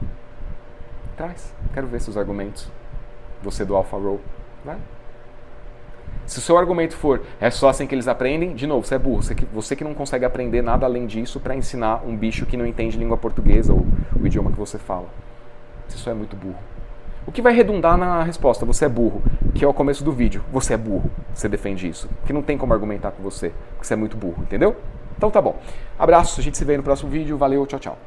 Traz. Quero ver seus argumentos. Você do Alpha Row. Vai. Se o seu argumento for, é só assim que eles aprendem, de novo, você é burro. Você que não consegue aprender nada além disso para ensinar um bicho que não entende língua portuguesa ou o idioma que você fala. Você só é muito burro. O que vai redundar na resposta, você é burro, que é o começo do vídeo. Você é burro, você defende isso. Que não tem como argumentar com você, porque você é muito burro, entendeu? Então tá bom. Abraço, a gente se vê no próximo vídeo. Valeu, tchau, tchau.